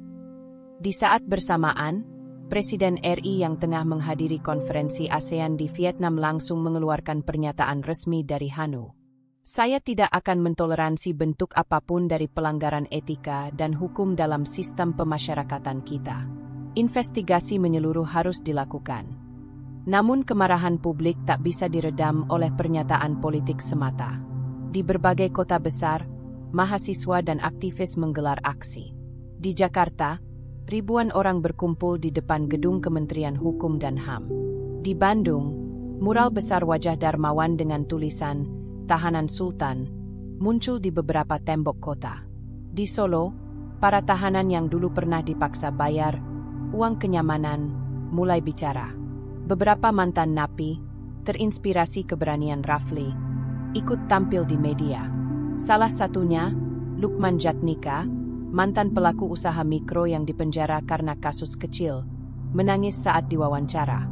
Di saat bersamaan, Presiden RI yang tengah menghadiri konferensi ASEAN di Vietnam langsung mengeluarkan pernyataan resmi dari Hanu. "Saya tidak akan mentoleransi bentuk apapun dari pelanggaran etika dan hukum dalam sistem pemasyarakatan kita. Investigasi menyeluruh harus dilakukan." Namun kemarahan publik tak bisa diredam oleh pernyataan politik semata. Di berbagai kota besar, mahasiswa dan aktivis menggelar aksi. Di Jakarta, ribuan orang berkumpul di depan gedung Kementerian Hukum dan HAM. Di Bandung, mural besar wajah Darmawan dengan tulisan "Tahanan Sultan" muncul di beberapa tembok kota. Di Solo, para tahanan yang dulu pernah dipaksa bayar uang kenyamanan mulai bicara. Beberapa mantan napi, terinspirasi keberanian Rafli, ikut tampil di media. Salah satunya, Lukman Jatnika, mantan pelaku usaha mikro yang dipenjara karena kasus kecil, menangis saat diwawancara.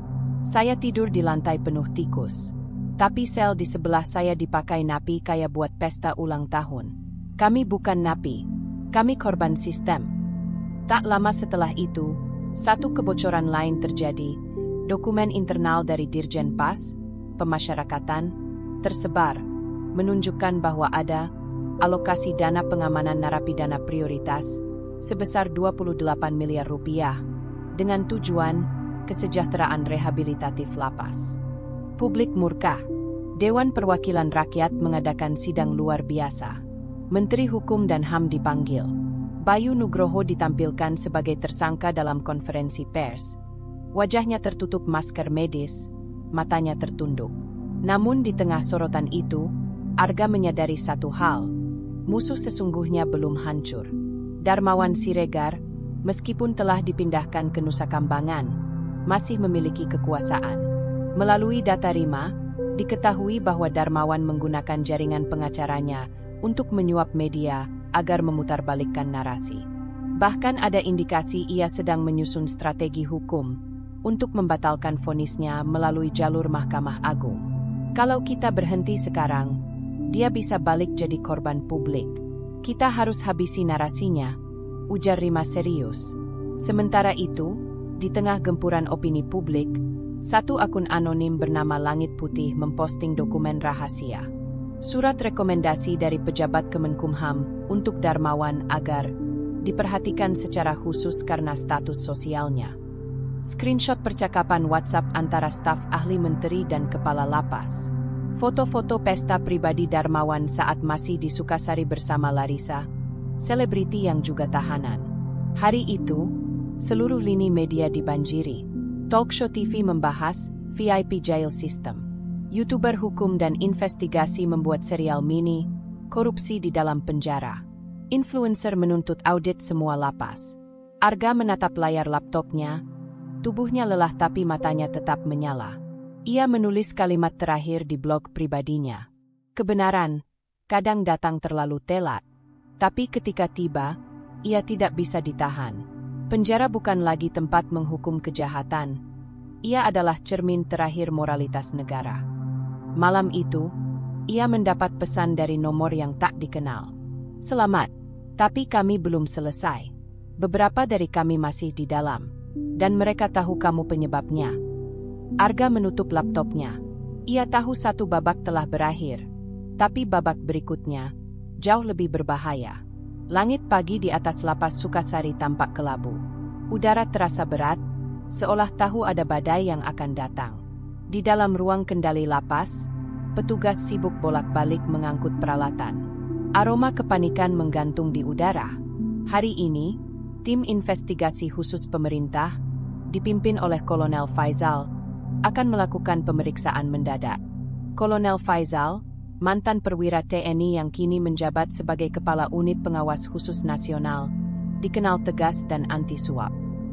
"Saya tidur di lantai penuh tikus. Tapi sel di sebelah saya dipakai napi kayak buat pesta ulang tahun. Kami bukan napi. Kami korban sistem." Tak lama setelah itu, satu kebocoran lain terjadi. Dokumen internal dari Dirjen Pas, Pemasyarakatan, tersebar, menunjukkan bahwa ada alokasi dana pengamanan narapidana prioritas sebesar 28 miliar rupiah dengan tujuan kesejahteraan rehabilitatif lapas. Publik murka. Dewan Perwakilan Rakyat mengadakan sidang luar biasa. Menteri Hukum dan HAM dipanggil. Bayu Nugroho ditampilkan sebagai tersangka dalam konferensi pers. Wajahnya tertutup masker medis, matanya tertunduk. Namun di tengah sorotan itu, Arga menyadari satu hal. Musuh sesungguhnya belum hancur. Darmawan Siregar, meskipun telah dipindahkan ke Nusa Kambangan, masih memiliki kekuasaan. Melalui data RIMA, diketahui bahwa Darmawan menggunakan jaringan pengacaranya untuk menyuap media agar memutarbalikkan narasi. Bahkan ada indikasi ia sedang menyusun strategi hukum untuk membatalkan vonisnya melalui jalur Mahkamah Agung. Kalau kita berhenti sekarang, dia bisa balik jadi korban publik. Kita harus habisi narasinya, ujar Rima serius. Sementara itu, di tengah gempuran opini publik, satu akun anonim bernama Langit Putih memposting dokumen rahasia. Surat rekomendasi dari pejabat Kemenkumham untuk Darmawan agar diperhatikan secara khusus karena status sosialnya. Screenshot percakapan WhatsApp antara staf ahli menteri dan kepala lapas. Foto-foto pesta pribadi Darmawan saat masih di Sukasari bersama Larissa, selebriti yang juga tahanan. Hari itu, seluruh lini media dibanjiri. Talkshow TV membahas VIP Jail System. YouTuber hukum dan investigasi membuat serial mini korupsi di dalam penjara. Influencer menuntut audit semua lapas. Arga menatap layar laptopnya, tubuhnya lelah tapi matanya tetap menyala. Ia menulis kalimat terakhir di blog pribadinya. Kebenaran kadang datang terlalu telat, tapi ketika tiba, ia tidak bisa ditahan. Penjara bukan lagi tempat menghukum kejahatan. Ia adalah cermin terakhir moralitas negara. Malam itu, ia mendapat pesan dari nomor yang tak dikenal. Selamat, tapi kami belum selesai. Beberapa dari kami masih di dalam, dan mereka tahu kamu penyebabnya. Arga menutup laptopnya. Ia tahu satu babak telah berakhir, tapi babak berikutnya jauh lebih berbahaya. Langit pagi di atas lapas Sukasari tampak kelabu. Udara terasa berat, seolah tahu ada badai yang akan datang. Di dalam ruang kendali lapas, petugas sibuk bolak-balik mengangkut peralatan. Aroma kepanikan menggantung di udara. Hari ini, tim investigasi khusus pemerintah, dipimpin oleh Kolonel Faizal, akan melakukan pemeriksaan mendadak. Kolonel Faizal, mantan perwira TNI yang kini menjabat sebagai Kepala Unit Pengawas Khusus Nasional, dikenal tegas dan anti-suap.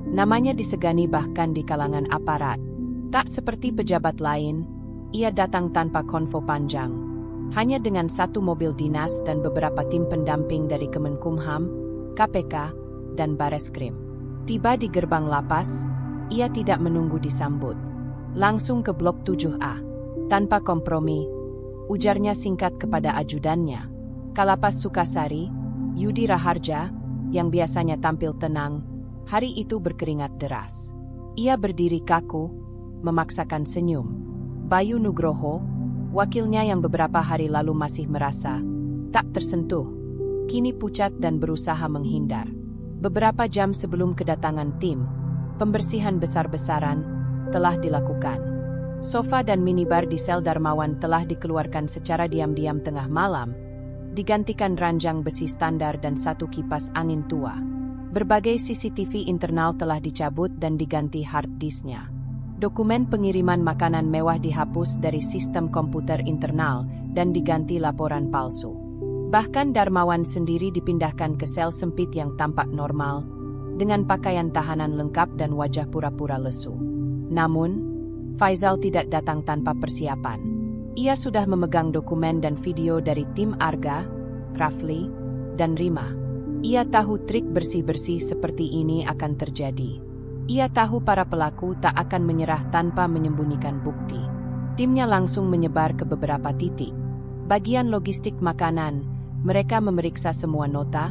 Namanya disegani bahkan di kalangan aparat. Tak seperti pejabat lain, ia datang tanpa konvo panjang. Hanya dengan satu mobil dinas dan beberapa tim pendamping dari Kemenkumham, KPK, dan Bareskrim. Tiba di gerbang lapas, ia tidak menunggu disambut. Langsung ke blok 7A. Tanpa kompromi, ujarnya singkat kepada ajudannya. Kalapas Sukasari, Yudi Raharja, yang biasanya tampil tenang, hari itu berkeringat deras. Ia berdiri kaku, memaksakan senyum. Bayu Nugroho, wakilnya yang beberapa hari lalu masih merasa tak tersentuh, kini pucat dan berusaha menghindar. Beberapa jam sebelum kedatangan tim, pembersihan besar-besaran telah dilakukan. Sofa dan minibar di sel Darmawan telah dikeluarkan secara diam-diam tengah malam, digantikan ranjang besi standar dan satu kipas angin tua. Berbagai CCTV internal telah dicabut dan diganti hard disknya. Dokumen pengiriman makanan mewah dihapus dari sistem komputer internal dan diganti laporan palsu. Bahkan Darmawan sendiri dipindahkan ke sel sempit yang tampak normal, dengan pakaian tahanan lengkap dan wajah pura-pura lesu. Namun, Faizal tidak datang tanpa persiapan. Ia sudah memegang dokumen dan video dari tim Arga, Rafli, dan Rima. Ia tahu trik bersih-bersih seperti ini akan terjadi. Ia tahu para pelaku tak akan menyerah tanpa menyembunyikan bukti. Timnya langsung menyebar ke beberapa titik. Bagian logistik makanan, mereka memeriksa semua nota,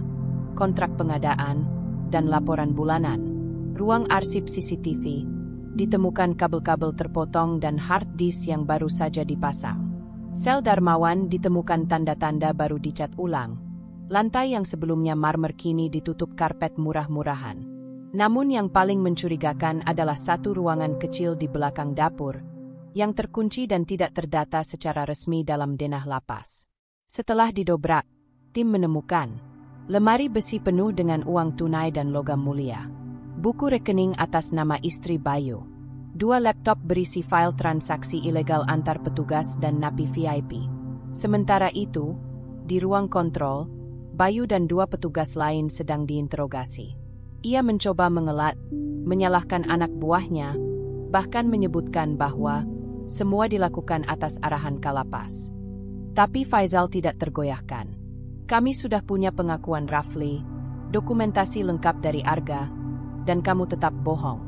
kontrak pengadaan, dan laporan bulanan. Ruang arsip CCTV, ditemukan kabel-kabel terpotong dan hard disk yang baru saja dipasang. Sel Darmawan ditemukan tanda-tanda baru dicat ulang. Lantai yang sebelumnya marmer kini ditutup karpet murah-murahan. Namun yang paling mencurigakan adalah satu ruangan kecil di belakang dapur, yang terkunci dan tidak terdata secara resmi dalam denah lapas. Setelah didobrak, tim menemukan lemari besi penuh dengan uang tunai dan logam mulia. Buku rekening atas nama istri Bayu. 2 laptop berisi file transaksi ilegal antar petugas dan napi VIP. Sementara itu, di ruang kontrol, Bayu dan 2 petugas lain sedang diinterogasi. Ia mencoba mengelak, menyalahkan anak buahnya, bahkan menyebutkan bahwa semua dilakukan atas arahan Kalapas. Tapi Faizal tidak tergoyahkan. Kami sudah punya pengakuan Rafli, dokumentasi lengkap dari Arga, dan kamu tetap bohong.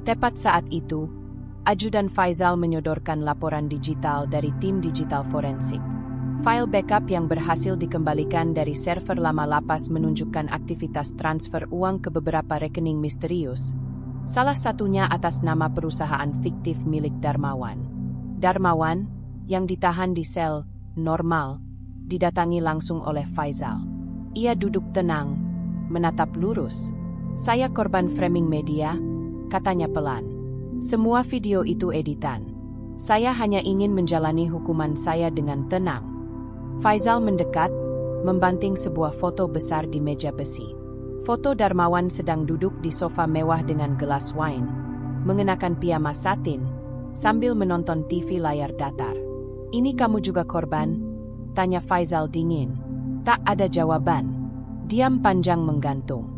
Tepat saat itu, Ajudan Faizal menyodorkan laporan digital dari tim digital forensik. File backup yang berhasil dikembalikan dari server lama lapas menunjukkan aktivitas transfer uang ke beberapa rekening misterius, salah satunya atas nama perusahaan fiktif milik Darmawan. Darmawan, yang ditahan di sel normal, didatangi langsung oleh Faizal. Ia duduk tenang, menatap lurus. "Saya korban framing media," katanya pelan. "Semua video itu editan. Saya hanya ingin menjalani hukuman saya dengan tenang." Faizal mendekat, membanting sebuah foto besar di meja besi. Foto Darmawan sedang duduk di sofa mewah dengan gelas wine, mengenakan piyama satin, sambil menonton TV layar datar. "Ini kamu juga korban?" tanya Faizal dingin. Tak ada jawaban. Diam panjang menggantung.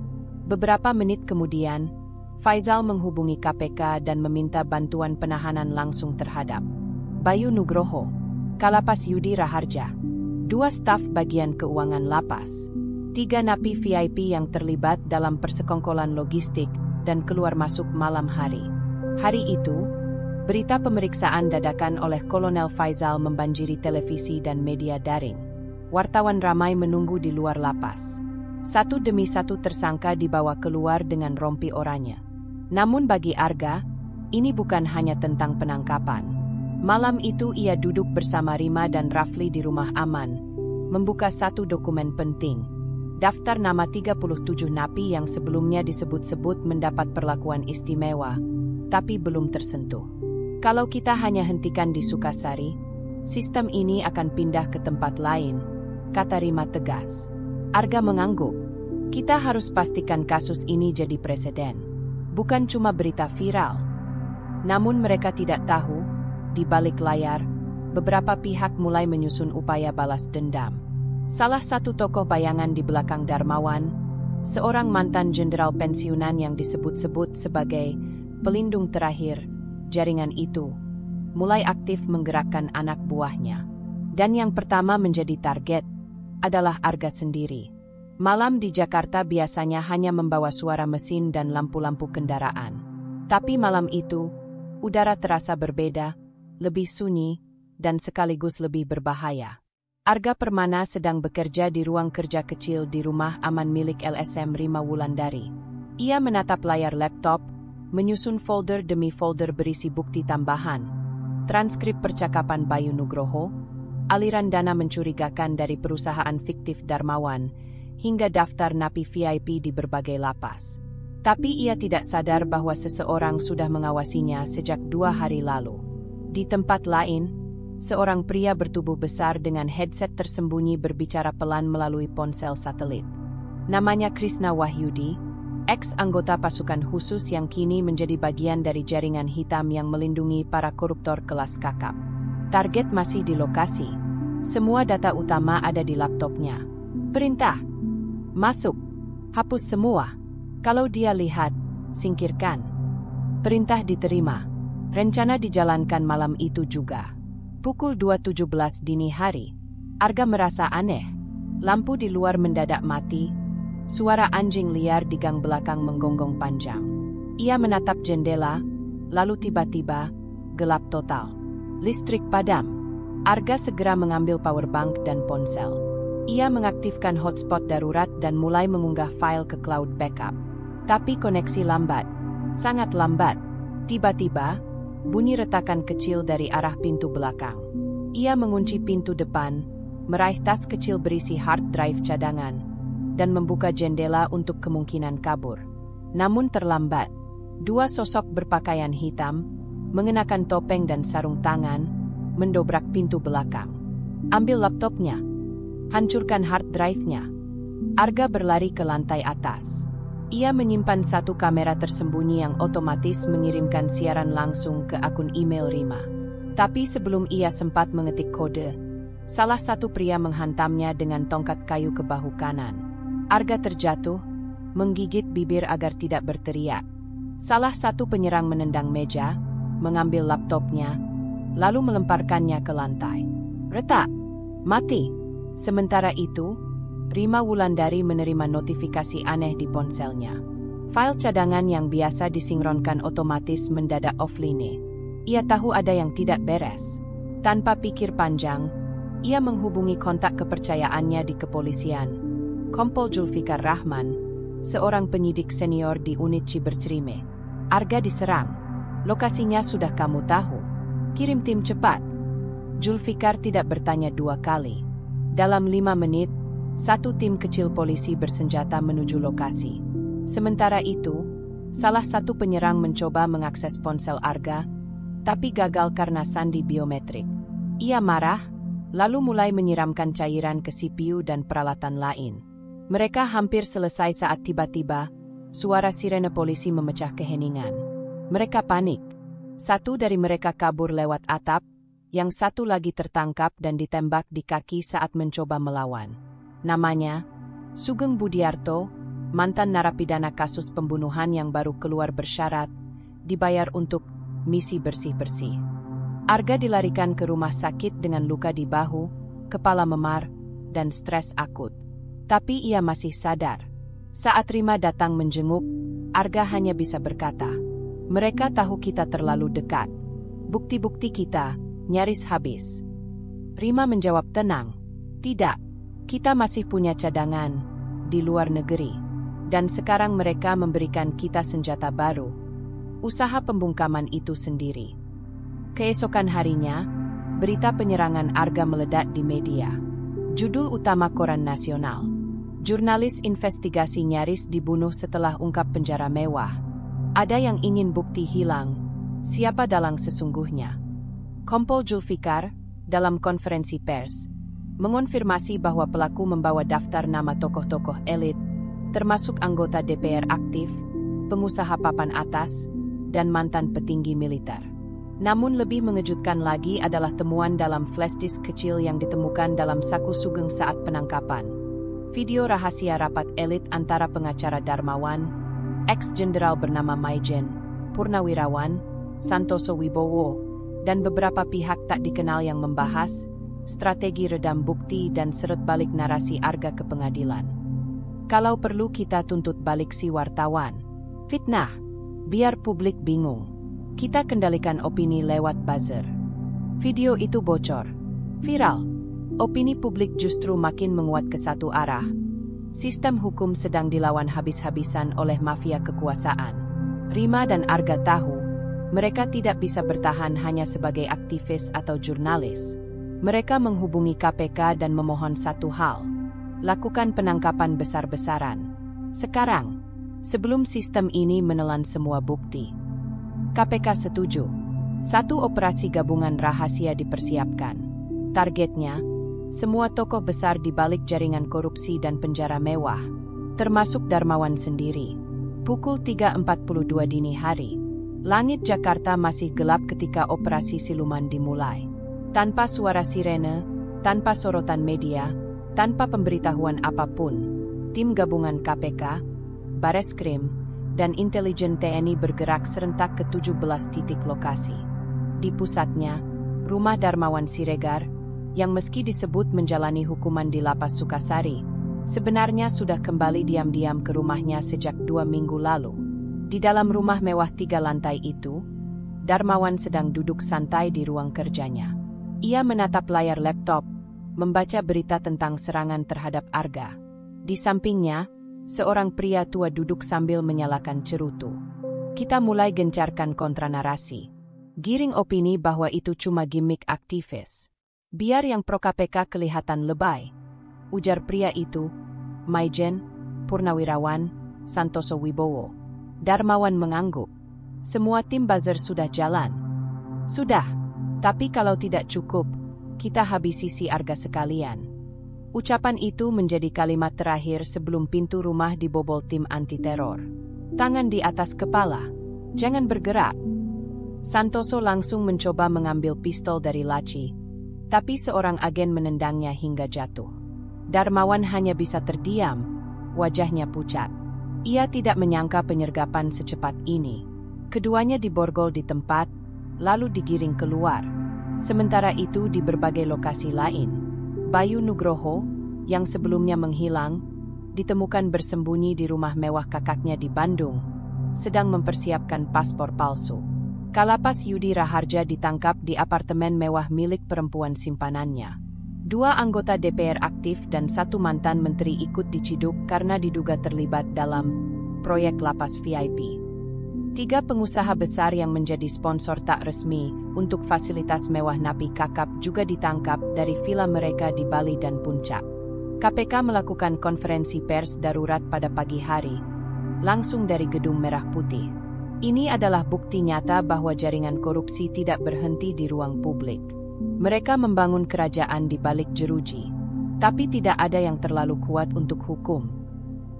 Beberapa menit kemudian, Faizal menghubungi KPK dan meminta bantuan penahanan langsung terhadap Bayu Nugroho, Kalapas Yudi Raharja, 2 staf bagian keuangan lapas, 3 napi VIP yang terlibat dalam persekongkolan logistik dan keluar masuk malam hari. Hari itu, berita pemeriksaan dadakan oleh Kolonel Faizal membanjiri televisi dan media daring. Wartawan ramai menunggu di luar lapas. Satu demi satu tersangka dibawa keluar dengan rompi oranye. Namun bagi Arga, ini bukan hanya tentang penangkapan. Malam itu ia duduk bersama Rima dan Rafli di rumah aman, membuka satu dokumen penting. Daftar nama 37 napi yang sebelumnya disebut-sebut mendapat perlakuan istimewa, tapi belum tersentuh. "Kalau kita hanya hentikan di Sukasari, sistem ini akan pindah ke tempat lain," kata Rima tegas. Arga mengangguk. "Kita harus pastikan kasus ini jadi presiden, bukan cuma berita viral." Namun mereka tidak tahu, di balik layar, beberapa pihak mulai menyusun upaya balas dendam. Salah satu tokoh bayangan di belakang Darmawan, seorang mantan jenderal pensiunan yang disebut-sebut sebagai pelindung terakhir jaringan itu, mulai aktif menggerakkan anak buahnya. Dan yang pertama menjadi target adalah Arga sendiri. Malam di Jakarta biasanya hanya membawa suara mesin dan lampu-lampu kendaraan. Tapi malam itu, udara terasa berbeda, lebih sunyi, dan sekaligus lebih berbahaya. Arga Permana sedang bekerja di ruang kerja kecil di rumah aman milik LSM Rima Wulandari. Ia menatap layar laptop, menyusun folder demi folder berisi bukti tambahan, transkrip percakapan Bayu Nugroho, aliran dana mencurigakan dari perusahaan fiktif Darmawan, hingga daftar napi VIP di berbagai lapas. Tapi ia tidak sadar bahwa seseorang sudah mengawasinya sejak 2 hari lalu. Di tempat lain, seorang pria bertubuh besar dengan headset tersembunyi berbicara pelan melalui ponsel satelit. Namanya Krishna Wahyudi, ex-anggota pasukan khusus yang kini menjadi bagian dari jaringan hitam yang melindungi para koruptor kelas kakap. Target masih di lokasi. Semua data utama ada di laptopnya. Perintah: masuk. Hapus semua. Kalau dia lihat, singkirkan. Perintah diterima. Rencana dijalankan malam itu juga. Pukul 2.17 dini hari. Arga merasa aneh. Lampu di luar mendadak mati. Suara anjing liar di gang belakang menggonggong panjang. Ia menatap jendela, lalu tiba-tiba, gelap total. Listrik padam. Arga segera mengambil powerbank dan ponsel. Ia mengaktifkan hotspot darurat dan mulai mengunggah file ke cloud backup. Tapi koneksi lambat. Sangat lambat. Tiba-tiba, bunyi retakan kecil dari arah pintu belakang. Ia mengunci pintu depan, meraih tas kecil berisi hard drive cadangan, dan membuka jendela untuk kemungkinan kabur. Namun terlambat. 2 sosok berpakaian hitam, mengenakan topeng dan sarung tangan, mendobrak pintu belakang. Ambil laptopnya. Hancurkan hard drive-nya. Arga berlari ke lantai atas. Ia menyimpan satu kamera tersembunyi yang otomatis mengirimkan siaran langsung ke akun email Rima. Tapi sebelum ia sempat mengetik kode, salah satu pria menghantamnya dengan tongkat kayu ke bahu kanan. Arga terjatuh, menggigit bibir agar tidak berteriak. Salah satu penyerang menendang meja, mengambil laptopnya, lalu melemparkannya ke lantai. Retak! Mati! Sementara itu, Rima Wulandari menerima notifikasi aneh di ponselnya. File cadangan yang biasa disinkronkan otomatis mendadak offline. Ia tahu ada yang tidak beres. Tanpa pikir panjang, ia menghubungi kontak kepercayaannya di kepolisian. Kompol Julfikar Rahman, seorang penyidik senior di unit Cibercerime. Arga diserang. Lokasinya sudah kamu tahu. Kirim tim cepat. Julfikar tidak bertanya dua kali. Dalam 5 menit, satu tim kecil polisi bersenjata menuju lokasi. Sementara itu, salah satu penyerang mencoba mengakses ponsel Arga, tapi gagal karena sandi biometrik. Ia marah, lalu mulai menyiramkan cairan ke CPU dan peralatan lain. Mereka hampir selesai saat tiba-tiba, suara sirene polisi memecah keheningan. Mereka panik. Satu dari mereka kabur lewat atap, yang satu lagi tertangkap dan ditembak di kaki saat mencoba melawan. Namanya Sugeng Budiarto, mantan narapidana kasus pembunuhan yang baru keluar bersyarat, dibayar untuk misi bersih-bersih. Arga dilarikan ke rumah sakit dengan luka di bahu, kepala memar, dan stres akut. Tapi ia masih sadar. Saat Rima datang menjenguk, Arga hanya bisa berkata, "Mereka tahu kita terlalu dekat. Bukti-bukti kita nyaris habis." Rima menjawab tenang, "Tidak, kita masih punya cadangan di luar negeri. Dan sekarang mereka memberikan kita senjata baru. Usaha pembungkaman itu sendiri." Keesokan harinya, berita penyerangan Arga meledak di media. Judul utama koran nasional. Jurnalis investigasi nyaris dibunuh setelah ungkap penjara mewah. Ada yang ingin bukti hilang. Siapa dalang sesungguhnya? Kompol Julfikar, dalam konferensi pers, mengonfirmasi bahwa pelaku membawa daftar nama tokoh-tokoh elit, termasuk anggota DPR aktif, pengusaha papan atas, dan mantan petinggi militer. Namun lebih mengejutkan lagi adalah temuan dalam flash disk kecil yang ditemukan dalam saku Sugeng saat penangkapan. Video rahasia rapat elit antara pengacara Darmawan, ex-jenderal bernama Maijen, Purnawirawan, Santoso Wibowo, dan beberapa pihak tak dikenal yang membahas strategi redam bukti dan seret balik narasi Arga ke pengadilan. Kalau perlu kita tuntut balik si wartawan. Fitnah. Biar publik bingung. Kita kendalikan opini lewat buzzer. Video itu bocor. Viral. Opini publik justru makin menguat ke satu arah. Sistem hukum sedang dilawan habis-habisan oleh mafia kekuasaan. Rima dan Arga tahu, mereka tidak bisa bertahan hanya sebagai aktivis atau jurnalis. Mereka menghubungi KPK dan memohon satu hal. Lakukan penangkapan besar-besaran. Sekarang, sebelum sistem ini menelan semua bukti. KPK setuju. Satu operasi gabungan rahasia dipersiapkan. Targetnya, semua tokoh besar di balik jaringan korupsi dan penjara mewah, termasuk Darmawan sendiri. Pukul 3.42 dini hari. Langit Jakarta masih gelap ketika operasi siluman dimulai. Tanpa suara sirene, tanpa sorotan media, tanpa pemberitahuan apapun, tim gabungan KPK, Bareskrim, dan intelijen TNI bergerak serentak ke 17 titik lokasi. Di pusatnya, rumah Darmawan Siregar, yang meski disebut menjalani hukuman di Lapas Sukasari, sebenarnya sudah kembali diam-diam ke rumahnya sejak 2 minggu lalu. Di dalam rumah mewah 3 lantai itu, Darmawan sedang duduk santai di ruang kerjanya. Ia menatap layar laptop, membaca berita tentang serangan terhadap Arga. Di sampingnya, seorang pria tua duduk sambil menyalakan cerutu. Kita mulai gencarkan kontranarasi. Giring opini bahwa itu cuma gimmick aktivis. Biar yang pro KPK kelihatan lebay, ujar pria itu, Maijen, Purnawirawan, Santoso Wibowo. Darmawan mengangguk. Semua tim buzzer sudah jalan. Sudah, tapi kalau tidak cukup, kita habisi si Arga sekalian. Ucapan itu menjadi kalimat terakhir sebelum pintu rumah dibobol tim anti-teror. Tangan di atas kepala. Jangan bergerak. Santoso langsung mencoba mengambil pistol dari laci, tapi seorang agen menendangnya hingga jatuh. Darmawan hanya bisa terdiam, wajahnya pucat. Ia tidak menyangka penyergapan secepat ini. Keduanya diborgol di tempat, lalu digiring keluar. Sementara itu di berbagai lokasi lain, Bayu Nugroho, yang sebelumnya menghilang, ditemukan bersembunyi di rumah mewah kakaknya di Bandung, sedang mempersiapkan paspor palsu. Kalapas Yudi Raharja ditangkap di apartemen mewah milik perempuan simpanannya. 2 anggota DPR aktif dan 1 mantan menteri ikut diciduk karena diduga terlibat dalam proyek lapas VIP. 3 pengusaha besar yang menjadi sponsor tak resmi untuk fasilitas mewah Napi Kakap juga ditangkap dari vila mereka di Bali dan Puncak. KPK melakukan konferensi pers darurat pada pagi hari, langsung dari Gedung Merah Putih. Ini adalah bukti nyata bahwa jaringan korupsi tidak berhenti di ruang publik. Mereka membangun kerajaan di balik jeruji, tapi tidak ada yang terlalu kuat untuk hukum.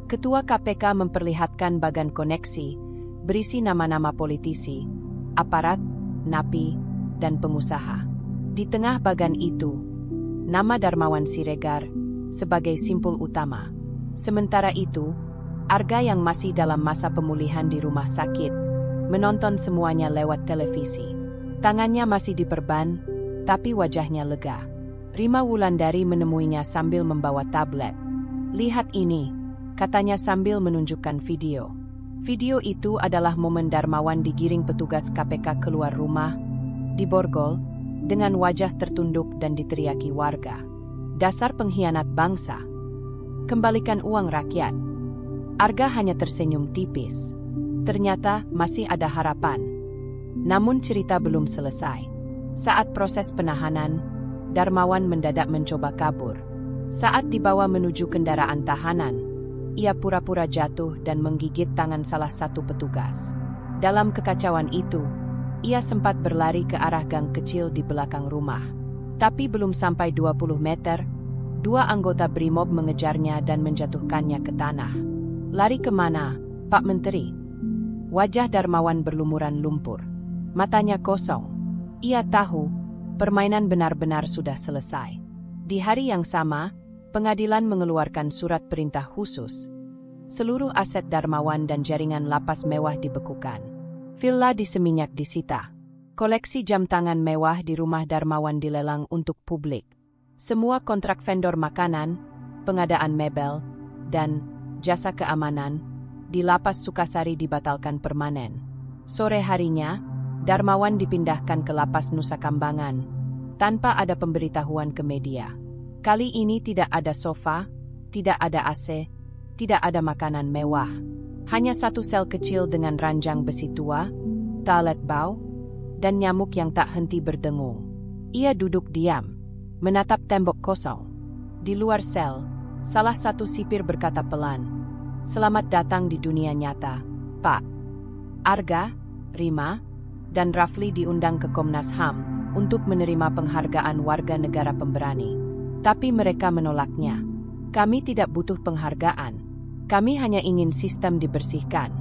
Ketua KPK memperlihatkan bagan koneksi, berisi nama-nama politisi, aparat, napi, dan pengusaha. Di tengah bagan itu, nama Darmawan Siregar sebagai simpul utama. Sementara itu, Arga yang masih dalam masa pemulihan di rumah sakit, menonton semuanya lewat televisi. Tangannya masih diperban, tapi wajahnya lega. Rima Wulandari menemuinya sambil membawa tablet. "Lihat ini," katanya sambil menunjukkan video. Video itu adalah momen Darmawan digiring petugas KPK keluar rumah, diborgol, dengan wajah tertunduk dan diteriaki warga. "Dasar pengkhianat bangsa. Kembalikan uang rakyat." Arga hanya tersenyum tipis. Ternyata masih ada harapan. Namun cerita belum selesai. Saat proses penahanan, Darmawan mendadak mencoba kabur. Saat dibawa menuju kendaraan tahanan, ia pura-pura jatuh dan menggigit tangan salah satu petugas. Dalam kekacauan itu, ia sempat berlari ke arah gang kecil di belakang rumah. Tapi belum sampai 20 meter, 2 anggota Brimob mengejarnya dan menjatuhkannya ke tanah. "Lari kemana, Pak Menteri?" Wajah Darmawan berlumuran lumpur. Matanya kosong. Ia tahu, permainan benar-benar sudah selesai. Di hari yang sama, pengadilan mengeluarkan surat perintah khusus. Seluruh aset Darmawan dan jaringan lapas mewah dibekukan. Villa di Seminyak disita. Koleksi jam tangan mewah di rumah Darmawan dilelang untuk publik. Semua kontrak vendor makanan, pengadaan mebel, dan jasa keamanan di Lapas Sukasari dibatalkan permanen. Sore harinya, Darmawan dipindahkan ke Lapas Nusa Kambangan, tanpa ada pemberitahuan ke media. Kali ini tidak ada sofa, tidak ada AC, tidak ada makanan mewah. Hanya 1 sel kecil dengan ranjang besi tua, toilet bau, dan nyamuk yang tak henti berdengung. Ia duduk diam, menatap tembok kosong. Di luar sel, salah satu sipir berkata pelan, "Selamat datang di dunia nyata, Pak." Arga, Rima, dan Rafli diundang ke Komnas HAM untuk menerima penghargaan warga negara pemberani. Tapi mereka menolaknya. "Kami tidak butuh penghargaan. Kami hanya ingin sistem dibersihkan.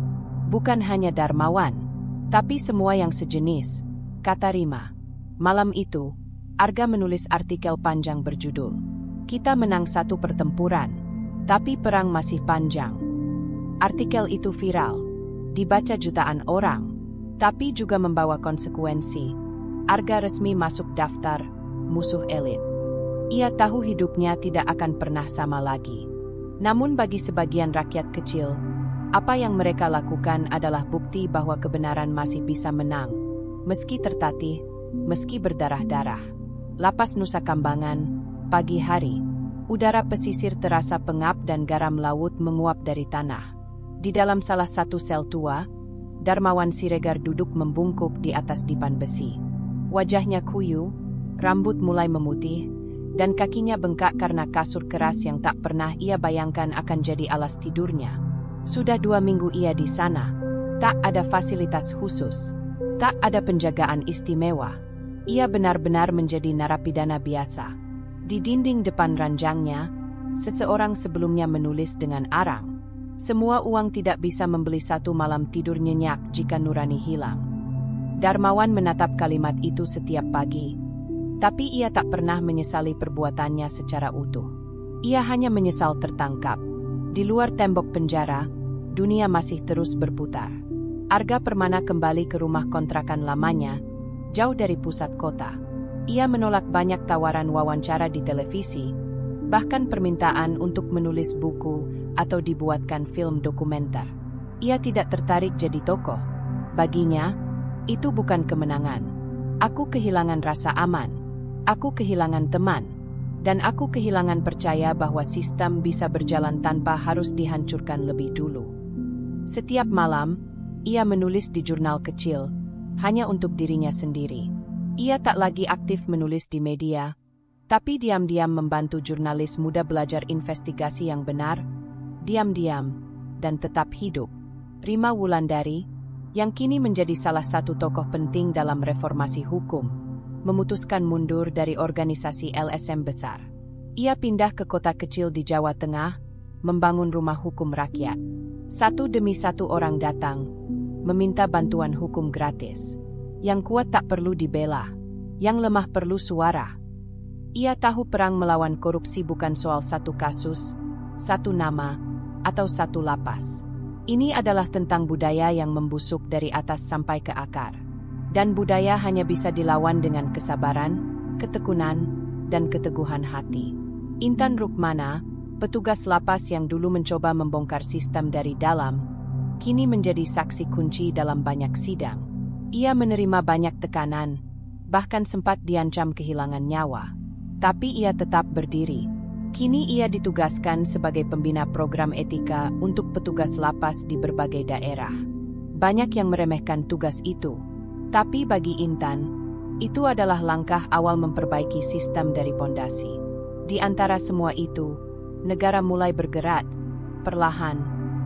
Bukan hanya Darmawan, tapi semua yang sejenis," kata Rima. Malam itu, Arga menulis artikel panjang berjudul, "Kita menang satu pertempuran, tapi perang masih panjang." Artikel itu viral, dibaca jutaan orang, tapi juga membawa konsekuensi. Arga resmi masuk daftar musuh elit. Ia tahu hidupnya tidak akan pernah sama lagi. Namun bagi sebagian rakyat kecil, apa yang mereka lakukan adalah bukti bahwa kebenaran masih bisa menang, meski tertatih, meski berdarah-darah. Lapas Nusa Kambangan, pagi hari. Udara pesisir terasa pengap dan garam laut menguap dari tanah. Di dalam salah satu sel tua, Darmawan Siregar duduk membungkuk di atas dipan besi. Wajahnya kuyu, rambut mulai memutih, dan kakinya bengkak karena kasur keras yang tak pernah ia bayangkan akan jadi alas tidurnya. Sudah 2 minggu ia di sana. Tak ada fasilitas khusus. Tak ada penjagaan istimewa. Ia benar-benar menjadi narapidana biasa. Di dinding depan ranjangnya, seseorang sebelumnya menulis dengan arang, "Semua uang tidak bisa membeli 1 malam tidur nyenyak jika nurani hilang." Darmawan menatap kalimat itu setiap pagi, tapi ia tak pernah menyesali perbuatannya secara utuh. Ia hanya menyesal tertangkap. Di luar tembok penjara, dunia masih terus berputar. Arga Permana kembali ke rumah kontrakan lamanya, jauh dari pusat kota. Ia menolak banyak tawaran wawancara di televisi, bahkan permintaan untuk menulis buku atau dibuatkan film dokumenter. Ia tidak tertarik jadi tokoh. Baginya, itu bukan kemenangan. Aku kehilangan rasa aman. Aku kehilangan teman. Dan aku kehilangan percaya bahwa sistem bisa berjalan tanpa harus dihancurkan lebih dulu. Setiap malam, ia menulis di jurnal kecil, hanya untuk dirinya sendiri. Ia tak lagi aktif menulis di media, tapi diam-diam membantu jurnalis muda belajar investigasi yang benar, diam-diam, dan tetap hidup. Rima Wulandari, yang kini menjadi salah satu tokoh penting dalam reformasi hukum, memutuskan mundur dari organisasi LSM besar. Ia pindah ke kota kecil di Jawa Tengah, membangun rumah hukum rakyat. Satu demi satu orang datang, meminta bantuan hukum gratis. Yang kuat tak perlu dibela, yang lemah perlu suara. Ia tahu perang melawan korupsi bukan soal satu kasus, satu nama, atau satu lapas. Ini adalah tentang budaya yang membusuk dari atas sampai ke akar. Dan budaya hanya bisa dilawan dengan kesabaran, ketekunan, dan keteguhan hati. Intan Rukmana, petugas lapas yang dulu mencoba membongkar sistem dari dalam, kini menjadi saksi kunci dalam banyak sidang. Ia menerima banyak tekanan, bahkan sempat diancam kehilangan nyawa. Tapi ia tetap berdiri. Kini ia ditugaskan sebagai pembina program etika untuk petugas lapas di berbagai daerah. Banyak yang meremehkan tugas itu. Tapi bagi Intan, itu adalah langkah awal memperbaiki sistem dari pondasi. Di antara semua itu, negara mulai bergerak, perlahan,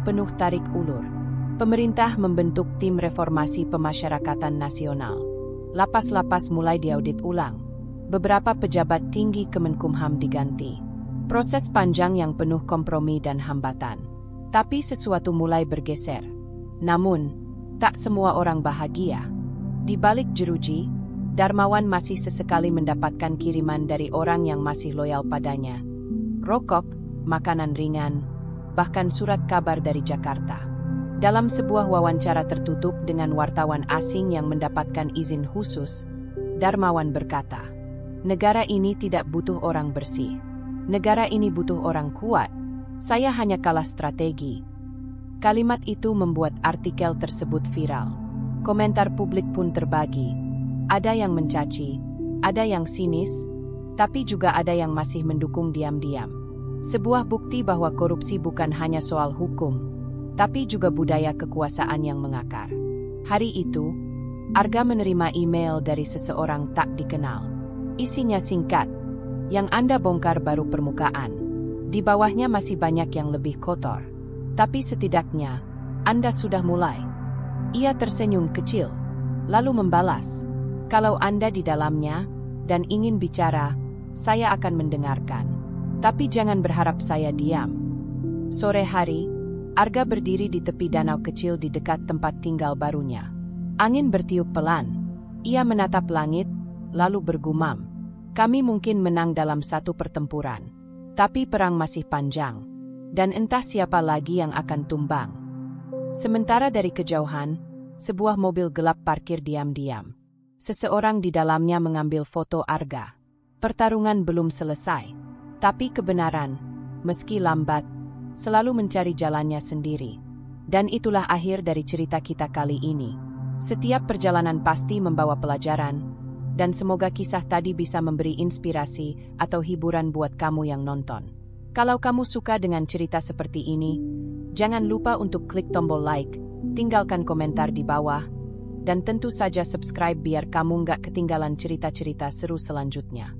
penuh tarik ulur. Pemerintah membentuk tim reformasi pemasyarakatan nasional. Lapas-lapas mulai diaudit ulang. Beberapa pejabat tinggi Kemenkumham diganti. Proses panjang yang penuh kompromi dan hambatan. Tapi sesuatu mulai bergeser. Namun, tak semua orang bahagia. Di balik jeruji, Darmawan masih sesekali mendapatkan kiriman dari orang yang masih loyal padanya. Rokok, makanan ringan, bahkan surat kabar dari Jakarta. Dalam sebuah wawancara tertutup dengan wartawan asing yang mendapatkan izin khusus, Darmawan berkata, "Negara ini tidak butuh orang bersih. Negara ini butuh orang kuat. Saya hanya kalah strategi." Kalimat itu membuat artikel tersebut viral. Komentar publik pun terbagi. Ada yang mencaci, ada yang sinis, tapi juga ada yang masih mendukung diam-diam. Sebuah bukti bahwa korupsi bukan hanya soal hukum, tapi juga budaya kekuasaan yang mengakar. Hari itu, Arga menerima email dari seseorang tak dikenal. Isinya singkat, "Yang Anda bongkar baru permukaan. Di bawahnya masih banyak yang lebih kotor. Tapi setidaknya, Anda sudah mulai." Ia tersenyum kecil, lalu membalas, "Kalau Anda di dalamnya dan ingin bicara, saya akan mendengarkan. Tapi jangan berharap saya diam." Sore hari, Arga berdiri di tepi danau kecil di dekat tempat tinggal barunya. Angin bertiup pelan. Ia menatap langit, lalu bergumam, "Kami mungkin menang dalam satu pertempuran, tapi perang masih panjang, dan entah siapa lagi yang akan tumbang." Sementara dari kejauhan, sebuah mobil gelap parkir diam-diam. Seseorang di dalamnya mengambil foto Arga. Pertarungan belum selesai, tapi kebenaran, meski lambat, selalu mencari jalannya sendiri. Dan itulah akhir dari cerita kita kali ini. Setiap perjalanan pasti membawa pelajaran, dan semoga kisah tadi bisa memberi inspirasi atau hiburan buat kamu yang nonton. Kalau kamu suka dengan cerita seperti ini, jangan lupa untuk klik tombol like, tinggalkan komentar di bawah, dan tentu saja subscribe biar kamu nggak ketinggalan cerita-cerita seru selanjutnya.